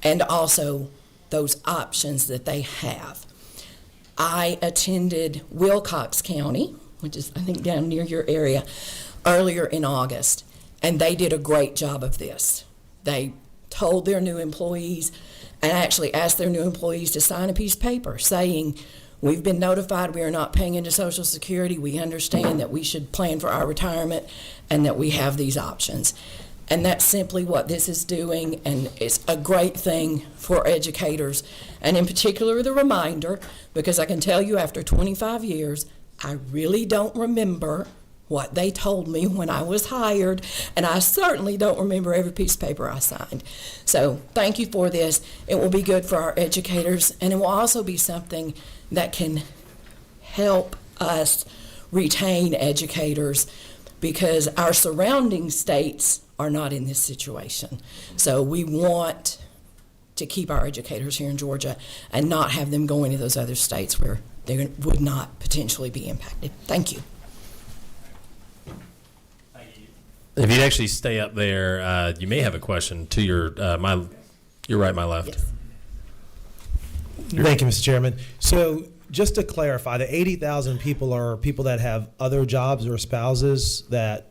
And also those options that they have. I attended Wilcox County, which is, I think, down near your area, earlier in August, and they did a great job of this. They told their new employees and actually asked their new employees to sign a piece of paper saying, we've been notified we are not paying into Social Security. We understand that we should plan for our retirement and that we have these options. And that's simply what this is doing, and it's a great thing for educators. And in particular, the reminder, because I can tell you after 25 years, I really don't remember what they told me when I was hired, and I certainly don't remember every piece of paper I signed. So thank you for this. It will be good for our educators, and it will also be something that can help us retain educators, because our surrounding states are not in this situation. So we want to keep our educators here in Georgia and not have them go into those other states where they would not potentially be impacted. Thank you. If you'd actually stay up there, you may have a question to your right, my left. Yes. Thank you, Mr. Chairman. So just to clarify, the 80,000 people are people that have other jobs or spouses that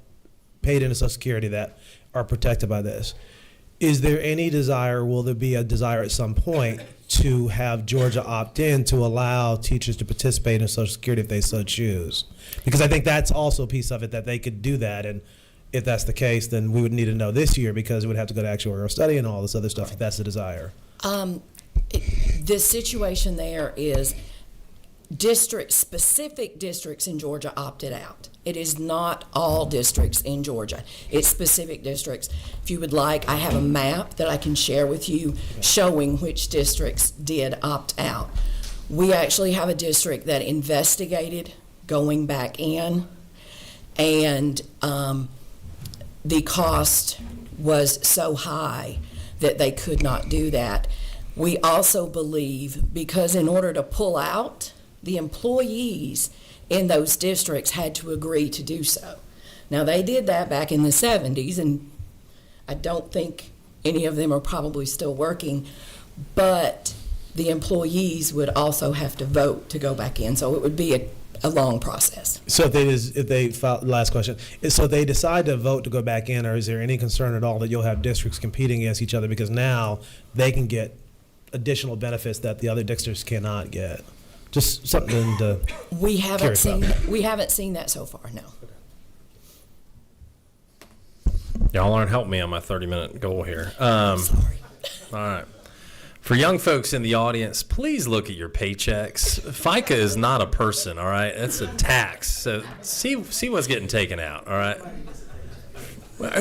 paid into Social Security that are protected by this. Is there any desire, will there be a desire at some point to have Georgia opt in to allow teachers to participate in Social Security if they so choose? Because I think that's also a piece of it, that they could do that, and if that's the case, then we would need to know this year, because it would have to go to actuarial study and all this other stuff if that's the desire. The situation there is specific districts in Georgia opted out. It is not all districts in Georgia. It's specific districts. If you would like, I have a map that I can share with you showing which districts did opt out. We actually have a district that investigated going back in, and the cost was so high that they could not do that. We also believe, because in order to pull out, the employees in those districts had to agree to do so. Now, they did that back in the 70s, and I don't think any of them are probably still working, but the employees would also have to vote to go back in, so it would be a long process. So if they file, last question, so if they decide to vote to go back in, or is there any concern at all that you'll have districts competing against each other, because now they can get additional benefits that the other districts cannot get? Just something to we haven't seen that so far, no. Y'all aren't helping me on my 30-minute goal here. Sorry. All right. For young folks in the audience, please look at your paychecks. FICA is not a person, all right? It's a tax. So see what's getting taken out, all right?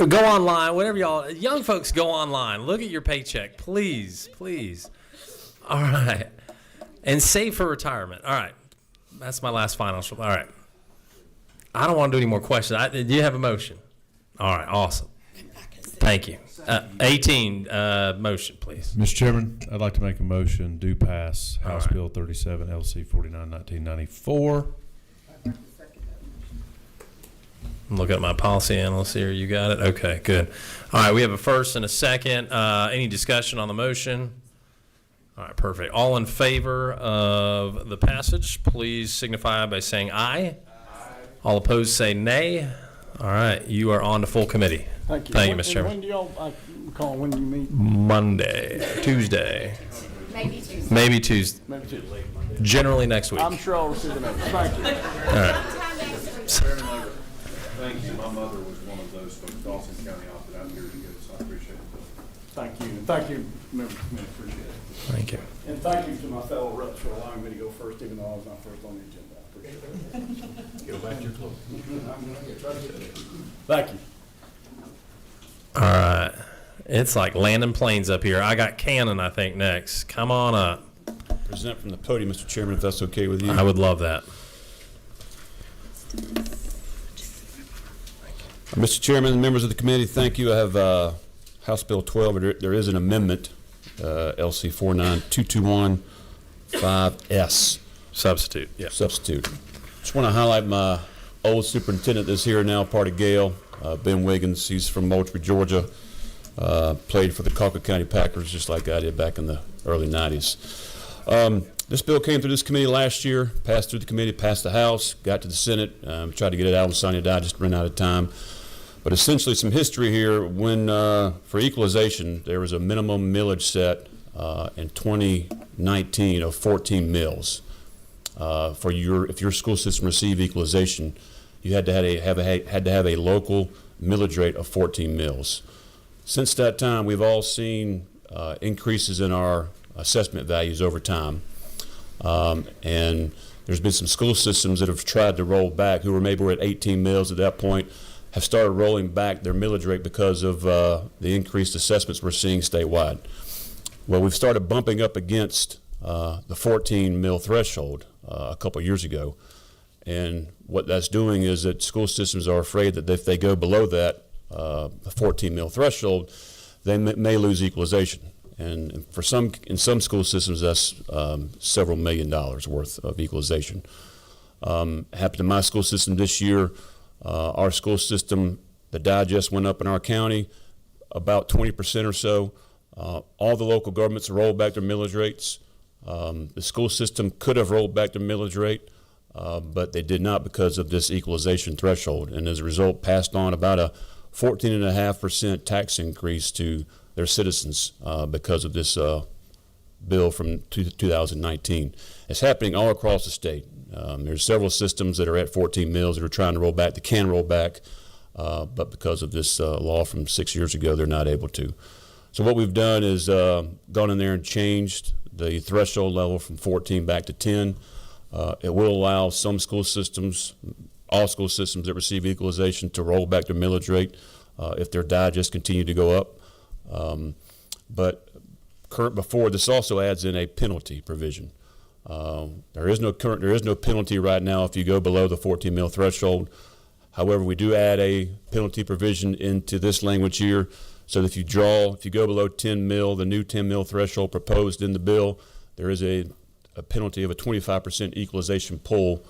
Go online, whatever y'all, young folks, go online. Look at your paycheck, please, please. All right. And save for retirement. All right. That's my last final. All right. I don't want to do any more questions. Do you have a motion? All right. Awesome. Thank you. 18, motion, please. Mr. Chairman, I'd like to make a motion, do pass House Bill 37, LC 49, 1994. Look at my policy analyst here. You got it? Okay, good. All right, we have a first and a second. Any discussion on the motion? All right, perfect. All in favor of the passage, please signify by saying aye. All opposed say nay. All right, you are on to full committee. Thank you. Thank you, Mr. Chairman. When do y'all call, when do you meet? Monday, Tuesday. Maybe Tuesday. Maybe Tuesday. Maybe Tuesday. Generally next week. I'm sure I'll receive the notice. Thank you. All right. Thank you. My mother was one of those folks. Dawson County opted out years ago, so I appreciate it. Thank you. And thank you, members of the committee. Appreciate it. Thank you. And thank you to my fellow reps for allowing me to go first, even though I was not first on the agenda. I appreciate it. Go back to your clothes. I'm going to try to get it. Thank you. All right. It's like landing planes up here. I got Cannon, I think, next. Come on up. Present from the podium, Mr. Chairman, if that's okay with you. I would love that. Mr. Chairman, members of the committee, thank you. I have House Bill 12. There is an amendment, LC 49221 5S. Substitute. Yeah. Substitute. Just want to highlight my old superintendent that's here now, part of Gale, Ben Wiggins. He's from Moultrie, Georgia. Played for the Colquitt County Packers just like I did back in the early 90s. This bill came through this committee last year, passed through the committee, passed the House, got to the Senate, tried to get it out on Sunday night, just ran out of time. But essentially some history here. When for equalization, there was a minimum millage set in 2019 of 14 mills. If your school system received equalization, you had to have a local millage rate of 14 mills. Since that time, we've all seen increases in our assessment values over time. And there's been some school systems that have tried to roll back, who maybe were at 18 mills at that point, have started rolling back their millage rate because of the increased assessments we're seeing statewide. Well, we've started bumping up against the 14 mill threshold a couple years ago. And what that's doing is that school systems are afraid that if they go below that, the 14 mil threshold, they may lose equalization. And in some school systems, that's several $1 million worth of equalization. Happened in my school system this year. Our school system, the digest went up in our county about 20% or so. All the local governments rolled back their millage rates. The school system could have rolled back their millage rate, but they did not because of this equalization threshold, and as a result passed on about a 14.5% tax increase to their citizens because of this bill from 2019. It's happening all across the state. There's several systems that are at 14 mills that are trying to roll back. They can roll back, but because of this law from 6 years ago, they're not able to. So what we've done is gone in there and changed the threshold level from 14 back to 10. It will allow some school systems, all school systems that receive equalization, to roll back their millage rate if their digest continue to go up. But before this also adds in a penalty provision. There is no penalty right now if you go below the 14 mil threshold. However, we do add a penalty provision into this language here. So that if you go below 10 mil, the new 10 mil threshold proposed in the bill, there is a penalty of a 25% equalization pull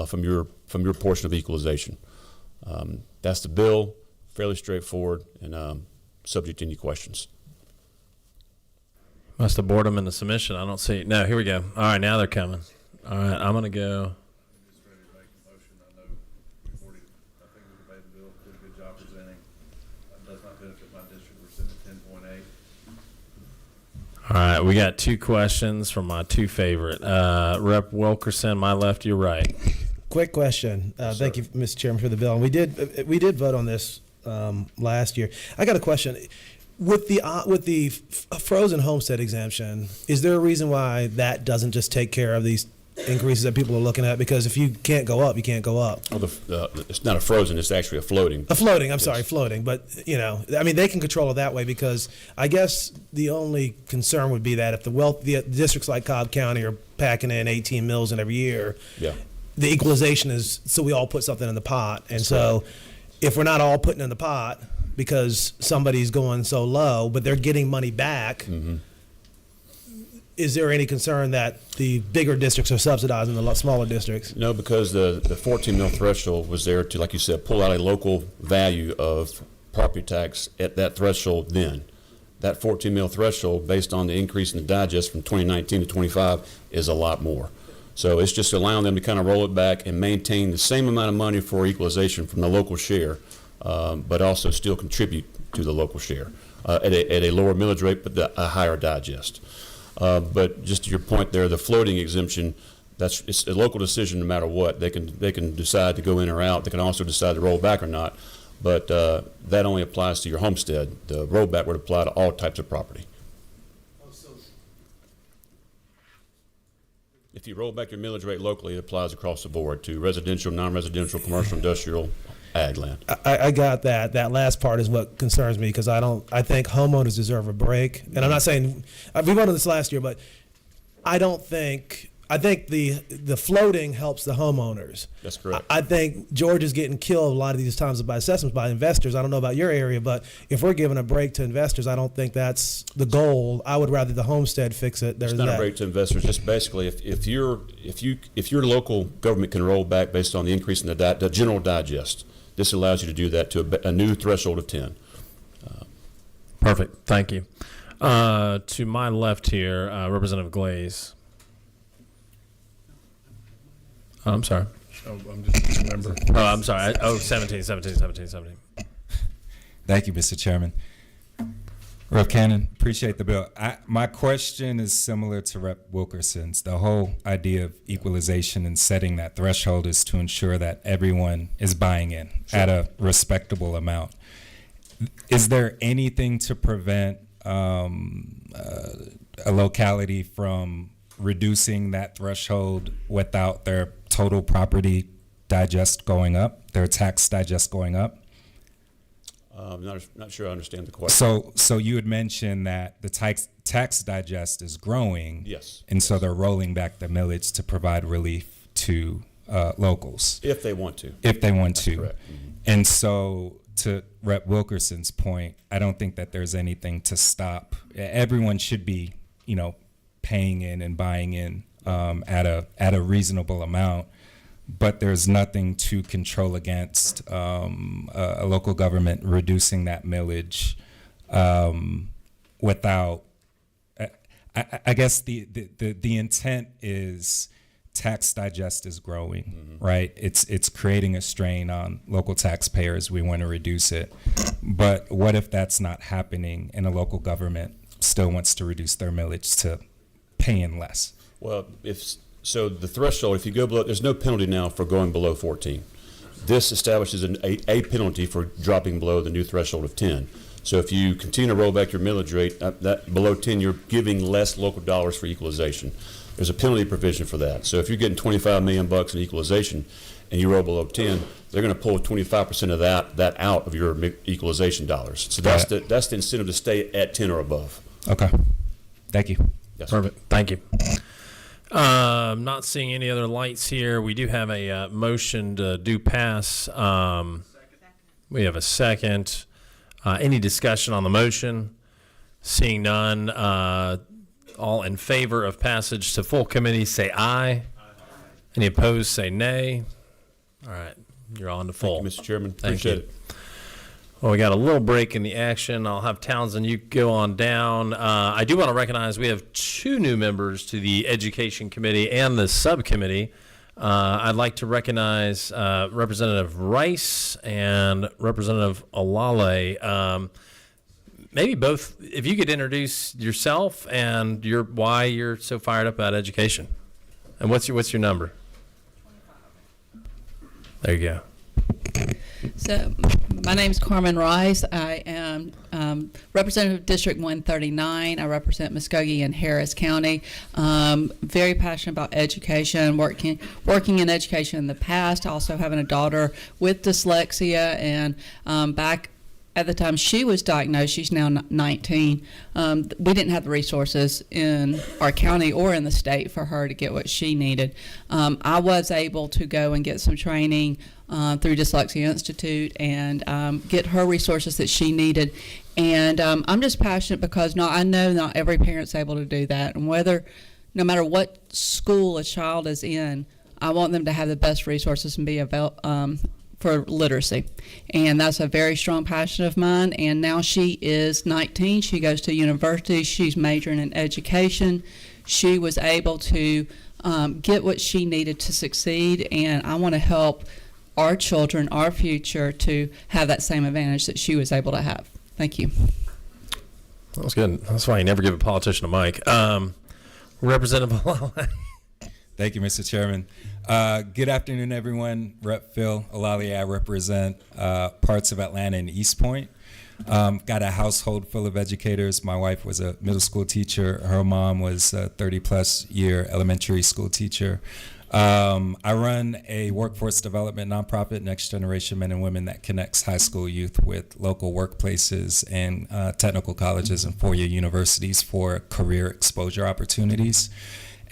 from your portion of equalization. That's the bill, fairly straightforward, and subject to any questions. Must have bored them in the submission. I don't see. No, here we go. All right, now they're coming. All right, I'm going to go. All right, we got two questions from my two favorite. Rep. Wilkerson, my left, your right. Quick question. Thank you, Mr. Chairman, for the bill. And we did vote on this last year. I got a question. With the frozen homestead exemption, is there a reason why that doesn't just take care of these increases that people are looking at? Because if you can't go up, you can't go up. Well, it's not a frozen; it's actually a floating. A floating. Sorry, floating. But they can control it that way, because I guess the only concern would be that if the districts like Cobb County are packing in 18 mills in every year, the equalization is so we all put something in the pot, and so if we're not all putting in the pot because somebody's going so low, but they're getting money back. Mm-hmm. Is there any concern that the bigger districts are subsidizing the smaller districts? No, because the 14 mil threshold was there to, like you said, pull out a local value of property tax at that threshold then. That 14 mil threshold, based on the increase in the digest from 2019 to 25, is a lot more. So it's just allowing them to kind of roll it back and maintain the same amount of money for equalization from the local share, but also still contribute to the local share at a lower millage rate, but a higher digest. But just to your point there, the floating exemption, it's a local decision no matter what. They can decide to go in or out. They can also decide to roll back or not. But that only applies to your homestead. The rollback would apply to all types of property. If you roll back your millage rate locally, it applies across the board to residential, non-residential, commercial, industrial, ag land. I got that. That last part is what concerns me, because I think homeowners deserve a break. And I'm not saying, we voted on this last year, but I don't think I think the floating helps the homeowners. That's correct. I think Georgia's getting killed a lot of these times by assessments by investors. I don't know about your area, but if we're giving a break to investors, I don't think that's the goal. I would rather the homestead fix it. It's not a break to investors. Just basically, if your local government can roll back based on the increase in the general digest, this allows you to do that to a new threshold of 10. Perfect. Thank you. To my left here, Representative Glaze. Oh, I'm sorry. Oh, I'm just a member. Oh, I'm sorry. 17. Thank you, Mr. Chairman. Rep. Cannon, appreciate the bill. My question is similar to Rep. Wilkerson's. The whole idea of equalization and setting that threshold is to ensure that everyone is buying in at a respectable amount. Is there anything to prevent a locality from reducing that threshold without their total property digest going up, their tax digest going up? I'm not sure I understand the question. So you had mentioned that the tax digest is growing. Yes. And so they're rolling back the millage to provide relief to locals. If they want to. If they want That's to. correct. And so to Rep. Wilkerson's point, I don't think that there's anything to stop. Everyone should be, paying in and buying in at a reasonable amount, but there's nothing to control against a local government reducing that millage without. I guess the intent is tax digest is growing, right? It's creating a strain on local taxpayers. We want to reduce it, but what if that's not happening and a local government still wants to reduce their millage to paying less? Well, the threshold, if you go below, there's no penalty now for going below 14. This establishes a penalty for dropping below the new threshold of 10. So if you continue to roll back your millage rate, that below 10, you're giving less local dollars for equalization. There's a penalty provision for that. So if you're getting $25 million in equalization and you roll below 10, they're going to pull 25% of that out of your equalization dollars. So that's the incentive to stay at 10 or above. Okay. Thank you. Yes. Perfect. Thank you. Not seeing any other lights here. We do have a motion to do pass. We have a second. Any discussion on the motion? Seeing none. All in favor of passage to full committee, say aye. Any opposed, say nay. All right. You're on to full. Thank you, Mr. Chairman. Thank Appreciate you. it. Well, we got a little break in the action. I'll have Townsend, you go on down. I do want to recognize we have 2 new members to the Education Committee and the Subcommittee. I'd like to recognize Representative Rice and Representative Alale. Maybe both, if you could introduce yourself and why you're so fired up about education. And what's your number? There you go. So, my name is Carmen Rice. I am Representative District 139. I represent Muskogee and Harris County. Very passionate about education, working in education in the past, also having a daughter with dyslexia, and back at the time she was diagnosed, she's now 19, we didn't have the resources in our county or in the state for her to get what she needed. I was able to go and get some training through Dyslexia Institute and get her resources that she needed. And I'm just passionate because I know not every parent's able to do that. And no matter what school a child is in, I want them to have the best resources and be for literacy. And that's a very strong passion of mine. And now she is 19. She goes to university. She's majoring in education. She was able to get what she needed to succeed. And I want to help our children, our future, to have that same advantage that she was able to have. Thank you. That was good. That's why you never give a politician a mic. Representative Alale. Thank you, Mr. Chairman. Good afternoon, everyone. Rep. Phil Alale. I represent parts of Atlanta and East Point. Got a household full of educators. My wife was a middle school teacher. Her mom was a 30-plus year elementary school teacher. I run a workforce development nonprofit, Next Generation Men and Women, that connects high school youth with local workplaces and technical colleges and four-year universities for career exposure opportunities.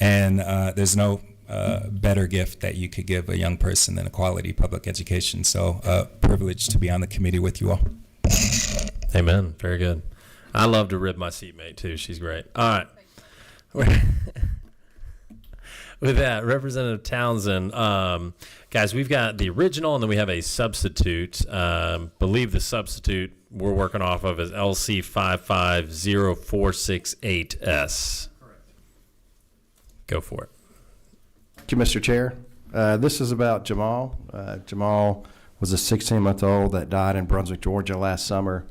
And there's no better gift that you could give a young person than a quality public education. So privileged to be on the committee with you all. Amen. Very good. I love to rib my seatmate too. She's great. All right. With that, Representative Townsend, guys, we've got the original and then we have a substitute. Believe the substitute we're working off of is LC 550468S. Correct. Go for it. Thank you, Mr. Chair. This is about Jamal. Jamal was a 16-month-old that died in Brunswick, Georgia last summer.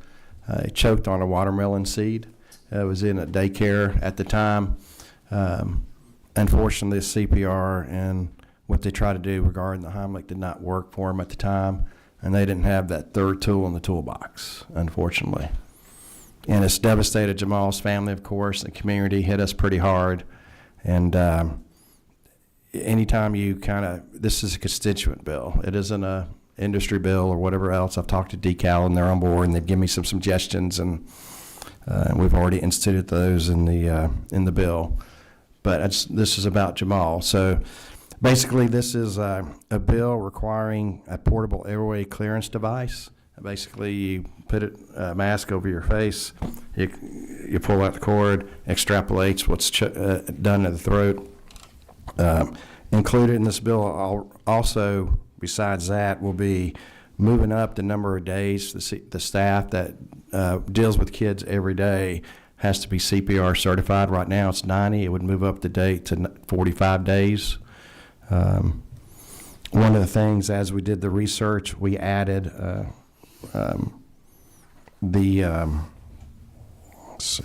He choked on a watermelon seed. Was in a daycare at the time. Unfortunately, CPR and what they tried to do regarding the Heimlich did not work for him at the time, and they didn't have that third tool in the toolbox, unfortunately. And it's devastated Jamal's family, of course. The community hit us pretty hard. And anytime you this is a constituent bill. It isn't a industry bill or whatever else. I've talked to DECAL, and they're on board, and they've given me some suggestions, and we've already instituted those in the bill. But this is about Jamal. So basically, this is a bill requiring a portable airway clearance device. Basically, you put a mask over your face, you pull out the cord, extrapolates what's done to the throat. Included in this bill also, besides that, will be moving up the number of days the staff that deals with kids every day has to be CPR certified. Right now it's 90. It would move up the date to 45 days. One of the things, as we did the research, we added let's see.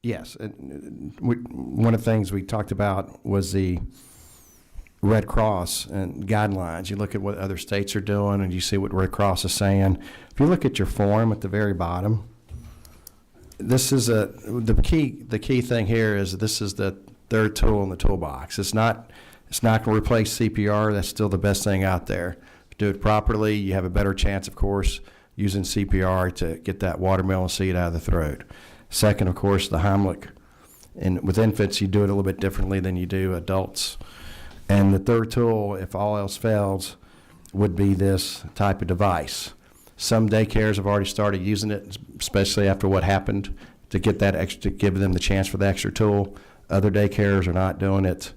Yes, one of the things we talked about was the Red Cross and guidelines. You look at what other states are doing and you see what Red Cross is saying. If you look at your form at the very bottom, this is the key thing here is this is the third tool in the toolbox. It's not going to replace CPR. That's still the best thing out there. If you do it properly, you have a better chance, of course, using CPR to get that watermelon seed out of the throat. Second, of course, the Heimlich. And with infants, you do it a little bit differently than you do adults. And the third tool, if all else fails, would be this type of device. Some daycares have already started using it, especially after what happened, to get that extra, give them the chance for the extra tool. Other daycares are not doing it.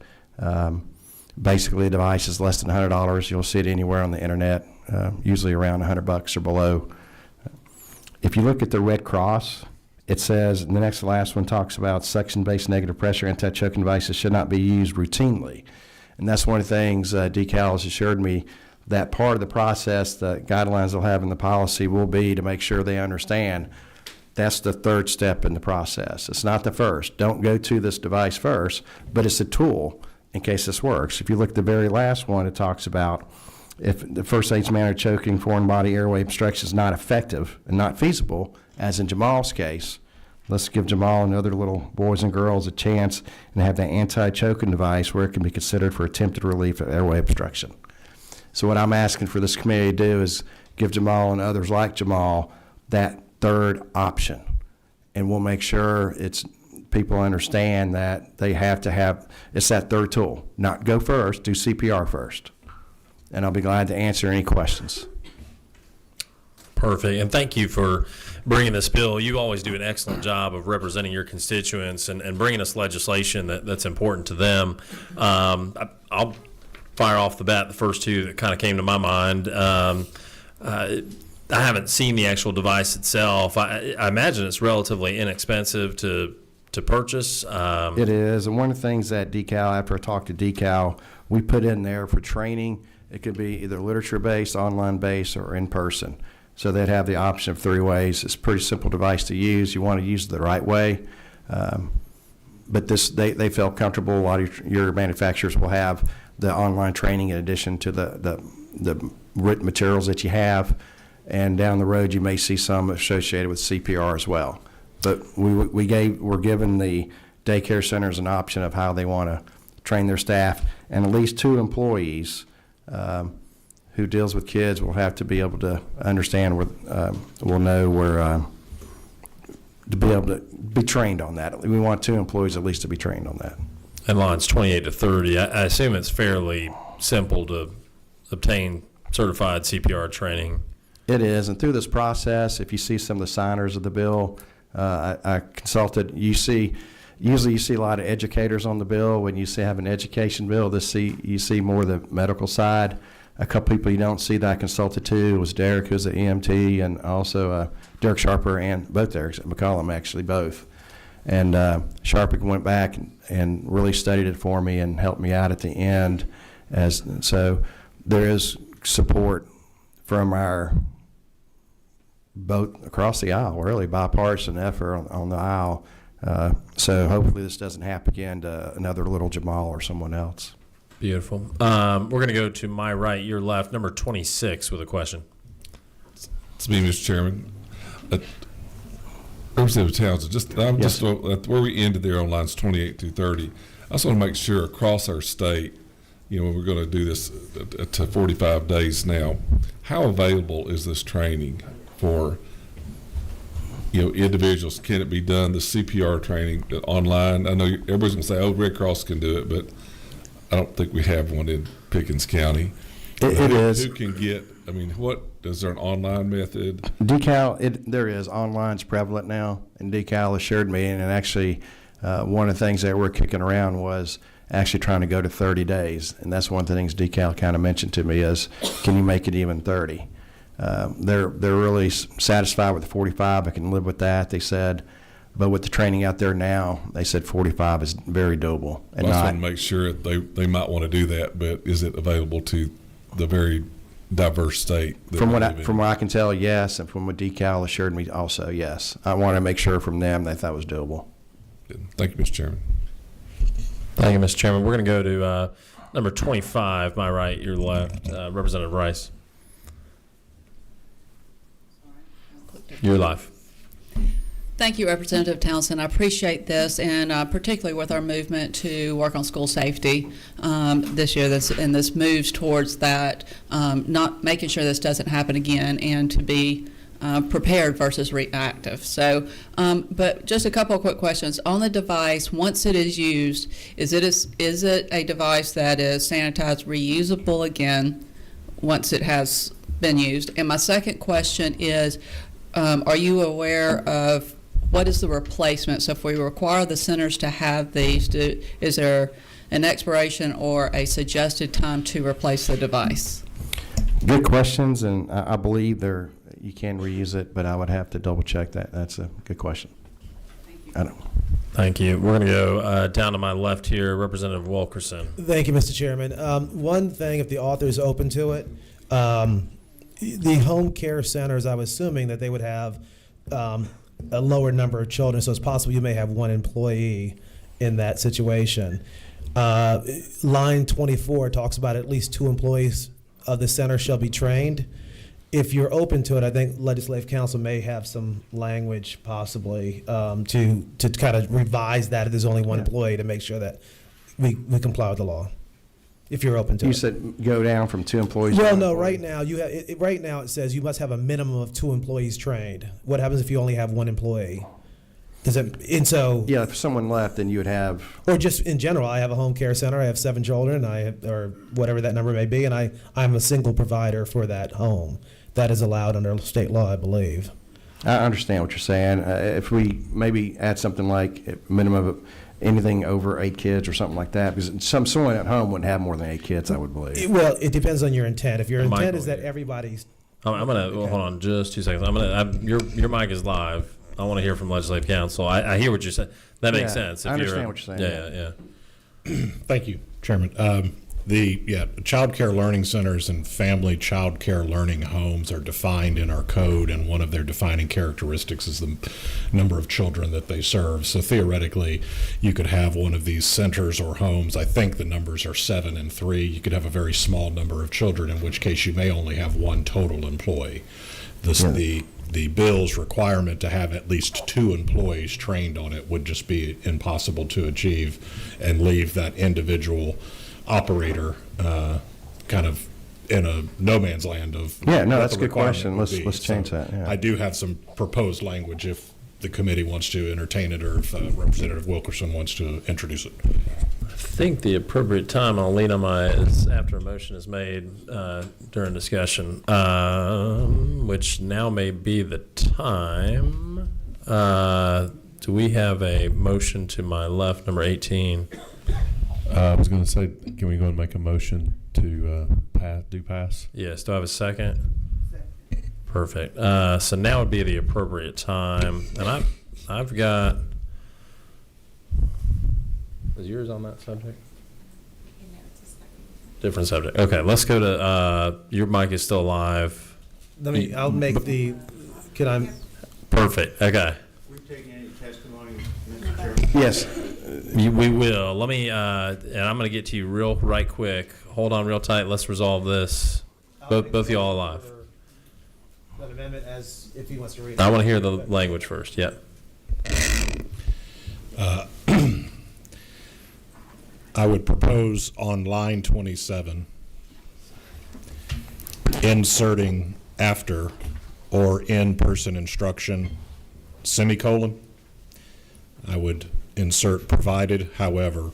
Basically, the device is less than $100. You'll see it anywhere on the internet, usually around $100 or below. If you look at the Red Cross, it says, and the next to last one talks about suction-based negative pressure anti-choking devices should not be used routinely. And that's one of the things DECAL has assured me that part of the process, the guidelines they'll have in the policy will be to make sure they understand that's the third step in the process. It's not the first. Don't go to this device first, but it's a tool in case this works. If you look at the very last one, it talks about if the first aid's manner of choking, foreign body airway obstruction is not effective and not feasible, as in Jamal's case, let's give Jamal and other little boys and girls a chance and have that anti-choking device where it can be considered for attempted relief of airway obstruction. So what I'm asking for this committee to do is give Jamal and others like Jamal that third option. And we'll make sure people understand that they have to have, it's that third tool. Not go first, do CPR first. And I'll be glad to answer any questions. Perfect. And thank you for bringing this bill. You always do an excellent job of representing your constituents and bringing us legislation that's important to them. I'll fire off the bat the first two that kind of came to my mind. I haven't seen the actual device itself. I imagine it's relatively inexpensive to purchase. It is. And one of the things that DECAL, after I talked to DECAL, we put in there for training, it could be either literature-based, online-based, or in person. So they'd have the option of 3 ways. It's a pretty simple device to use. You want to use it the right way. But they felt comfortable. A lot of your manufacturers will have the online training in addition to the written materials that you have. And down the road, you may see some associated with CPR as well. But we're giving the daycare centers an option of how they want to train their staff. And at least 2 employees who deals with kids will have to be able to understand will know where to be able to be trained on that. We want 2 employees at least to be trained on that. And lines 28 to 30, I assume it's fairly simple to obtain certified CPR training. It is, and through this process, if you see some of the signers of the bill, I consulted. Usually you see a lot of educators on the bill. When you have an education bill, you see more of the medical side. A couple people you don't see that I consulted to was Derek, who's an EMT, and also Derek Sharper, and both Dereks at McCollum, actually, both. And Sharper went back and really studied it for me and helped me out at the end. So there is support from our both across the aisle, really bipartisan effort on the aisle. So hopefully this doesn't happen again to another little Jamal or someone else. Beautiful. We're going to go to my right, your left, number 26 with a question. It's me, Mr. Chairman. Representative Townsend, just where we ended there on lines 28 through 30, I just want to make sure across our state, when we're going to do this to 45 days now, how available is this training for individuals? Can it be done, the CPR training online? I know everybody's going to say, oh, Red Cross can do it, but I don't think we have one in Pickens County. It is. Who can get, is there an online method? Decal, there is. Online's prevalent now, and Decal assured me, and actually one of the things that we're kicking around was actually trying to go to 30 days, and that's one of the things Decal kind of mentioned to me is, can you make it even 30? They're really satisfied with 45. I can live with that, they said. But with the training out there now, they said 45 is very doable. And I just want to make sure they might want to do that, but is it available to the very diverse state? From what I can tell, yes, and from what Decal assured me also, yes. I want to make sure from them they thought it was doable. Thank you, Mr. Chairman. Thank you, Mr. Chairman. We're going to go to number 25, my right, your left, Representative Rice. You're live. Thank you, Representative Townsend. I appreciate this, and particularly with our movement to work on school safety this year. This moves towards that, not making sure this doesn't happen again, and to be prepared versus reactive. So, but just a couple of quick questions on the device. Once it is used, is it a device that is sanitized, reusable again once it has been used? And my second question is, are you aware of what is the replacement? So if we require the centers to have these, is there an expiration or a suggested time to replace the device? Good questions, and I believe you can reuse it, but I would have to double check that. That's a good question. I don't know. Thank you. We're going to go down to my left here, Representative Wilkerson. Thank you, Mr. Chairman. One thing, if the author is open to it, the home care centers, I'm assuming that they would have a lower number of children, so it's possible you may have one employee in that situation. Line 24 talks about at least 2 employees of the center shall be trained. If you're open to it, I think Legislative Council may have some language possibly to kind of revise that if there's only one employee to make sure that we comply with the law. If you're open to it. You said go down from 2 employees. Well, no. Right now, right now it says you must have a minimum of 2 employees trained. What happens if you only have 1 employee? If someone left, then you would have. Or just in general, I have a home care center. I have 7 children, or whatever that number may be, and I'm a single provider for that home. That is allowed under state law, I believe. I understand what you're saying. If we maybe add something like a minimum of anything over 8 kids or something like that, because someone at home wouldn't have more than 8 kids, I would believe. Well, it depends on your intent. If your intent is that everybody's. I'm going to hold on just 2 seconds. Your mic is live. I want to hear from Legislative Council. I hear what you're saying. That makes sense. I understand what you're saying. Yeah. Thank you, Chairman. Child care learning centers and family child care learning homes are defined in our code, and one of their defining characteristics is the number of children that they serve. So theoretically, you could have one of these centers or homes. I think the numbers are 7 and 3. You could have a very small number of children, in which case you may only have 1 total employee. The bill's requirement to have at least 2 employees trained on it would just be impossible to achieve, and leave that individual operator kind of in a no man's land of that's a good question. Let's change that. I do have some proposed language if the committee wants to entertain it, or if Representative Wilkerson wants to introduce it. I think the appropriate time I'll lean on is after a motion is made during discussion, which now may be the time. Do we have a motion to my left, number 18? I was going to say, can we go and make a motion to pass? Yes. Do I have a second? Perfect. So now would be the appropriate time, and I've got. Is yours on that subject? Different subject. Okay, let's go to your mic is still live. I'll make the. Can I? Perfect. Okay. We taking any testimony, Mr. Chairman? Yes. We will. Let me, and I'm going to get to you right quick. Hold on real tight. Let's resolve this. Both of y'all alive. That amendment as if he wants to read it. I want to hear the language first. Yeah. I would propose on line 27, inserting after or in-person instruction, semicolon. I would insert provided, however,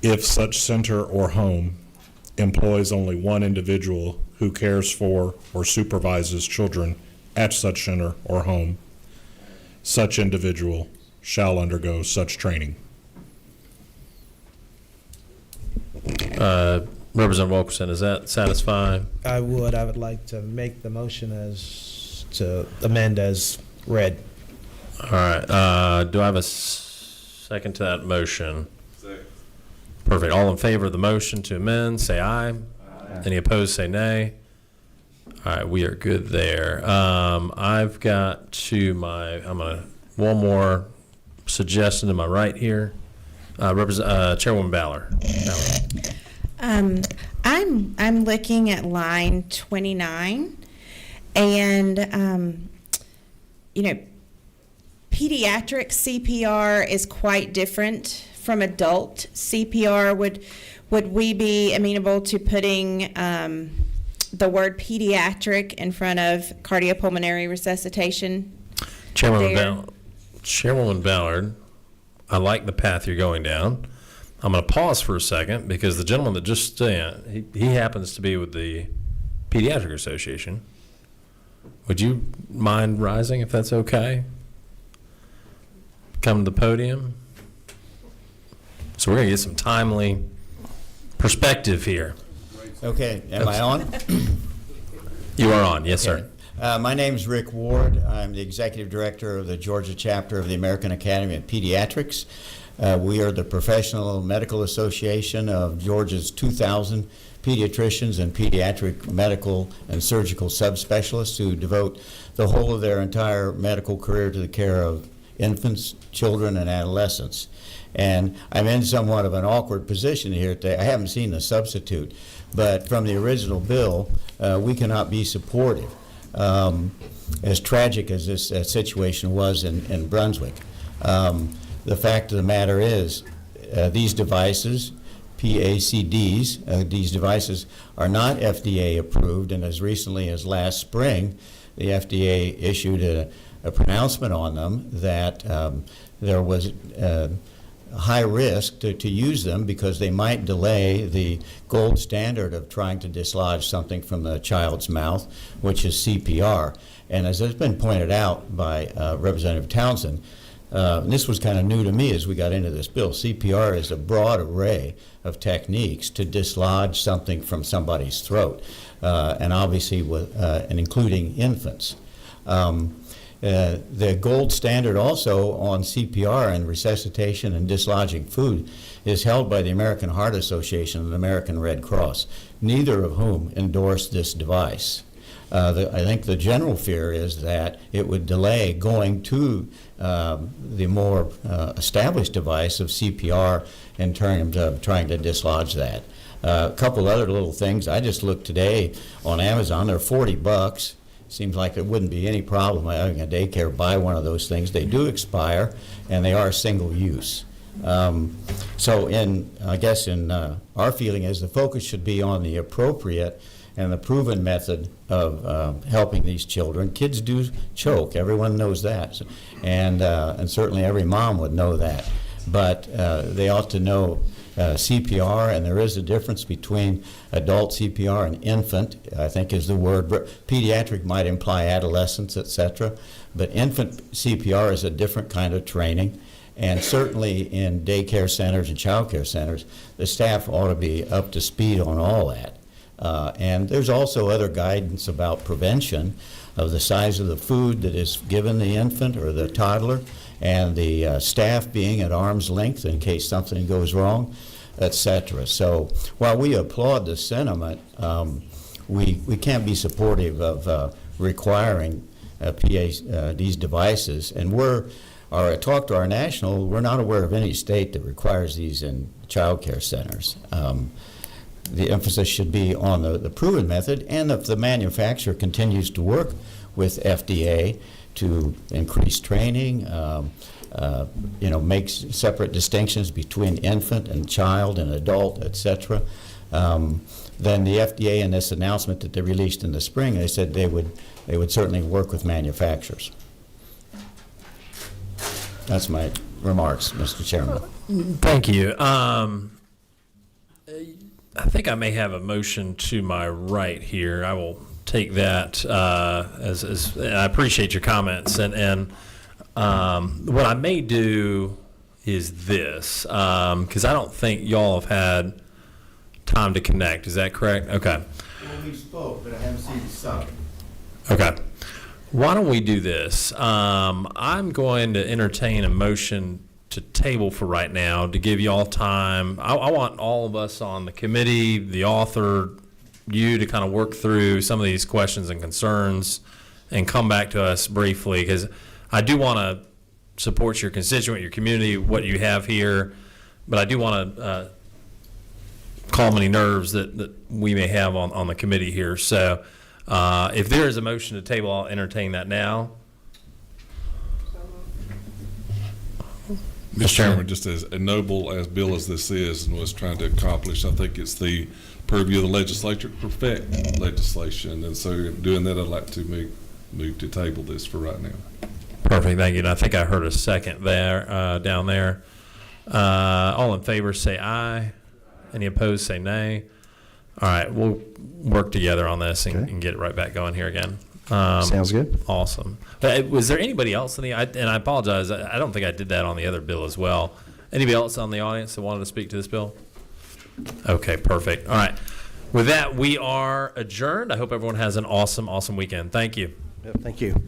if such center or home employs only one individual who cares for or supervises children at such center or home, such individual shall undergo such training. Representative Wilkerson, does that satisfy? I would like to make the motion as to amend as read. All right. Do I have a second to that motion? Second. Perfect. All in favor of the motion to amend, say aye. Any opposed, say nay. All right, we are good there. I've got one more suggestion to my right here. Chairwoman Ballard. I'm looking at line 29, and pediatric CPR is quite different from adult CPR. Would we be amenable to putting the word pediatric in front of cardiopulmonary resuscitation? Chairwoman Ballard, I like the path you're going down. I'm going to pause for a second because the gentleman that just he happens to be with the Pediatric Association. Would you mind rising if that's okay? Come to the podium. So we're going to get some timely perspective here. Okay, am I on? You are on, yes, Okay. sir. My name is Rick Ward. I'm the Executive Director of the Georgia chapter of the American Academy of Pediatrics. We are the Professional Medical Association of Georgia's 2,000 pediatricians and pediatric medical and surgical subspecialists who devote the whole of their entire medical career to the care of infants, children, and adolescents. And I'm in somewhat of an awkward position here today. I haven't seen the substitute, but from the original bill, we cannot be supportive. As tragic as this situation was in Brunswick, the fact of the matter is these devices, PACDs, these devices are not FDA approved, and as recently as last spring, the FDA issued a pronouncement on them that there was high risk to use them because they might delay the gold standard of trying to dislodge something from the child's mouth, which is CPR. And as has been pointed out by Representative Townsend, this was kind of new to me as we got into this bill. CPR is a broad array of techniques to dislodge something from somebody's throat, and obviously and including infants. The gold standard also on CPR and resuscitation and dislodging food is held by the American Heart Association and the American Red Cross, neither of whom endorse this device. I think the general fear is that it would delay going to the more established device of CPR in terms of trying to dislodge that. A couple other little things. I just looked today on Amazon. They're $40. Seems like there wouldn't be any problem having a daycare buy one of those things. They do expire, and they are single use. So I guess our feeling is the focus should be on the appropriate and the proven method of helping these children. Kids do choke. Everyone knows that, and certainly every mom would know that. But they ought to know CPR, and there is a difference between adult CPR and infant, I think is the word. Pediatric might imply adolescents, etc. But infant CPR is a different kind of training. And certainly in daycare centers and child care centers, the staff ought to be up to speed on all that. And there's also other guidance about prevention of the size of the food that is given the infant or the toddler, and the staff being at arm's length in case something goes wrong, etc. So while we applaud the sentiment, we can't be supportive of requiring these devices. And talk to our national, we're not aware of any state that requires these in child care centers. The emphasis should be on the proven method, and if the manufacturer continues to work with FDA to increase training, make separate distinctions between infant and child and adult, etc. Then the FDA, in this announcement that they released in the spring, they said they would certainly work with manufacturers. That's my remarks, Mr. Chairman. Thank you. I think I may have a motion to my right here. I will take that as I appreciate your comments. And what I may do is this, because I don't think y'all have had time to connect. Is that correct? Okay. Well, we spoke, but I haven't seen the sub. Okay. Why don't we do this? I'm going to entertain a motion to table for right now to give y'all time. I want all of us on the committee, the author, you to kind of work through some of these questions and concerns and come back to us briefly, because I do want to support your constituent, your community, what you have here, but I do want to calm any nerves that we may have on the committee here. So if there is a motion to table, I'll entertain that now. Mr. Chairman, just as noble as bill as this is and was trying to accomplish, I think it's the purview of the legislature to perfect legislation. And so doing that, I'd like to move to table this for right now. Perfect, thank you. And I think I heard a second there, down there. All in favor say aye. Any opposed say nay. All right, we'll work together on this and get it right back going here again. Sounds good. Awesome. Was there anybody else and I apologize, I don't think I did that on the other bill as well. Anybody else on the audience that wanted to speak to this bill? Okay, perfect. All right. With that, we are adjourned. I hope everyone has an awesome, awesome weekend. Thank you. Yep, thank you.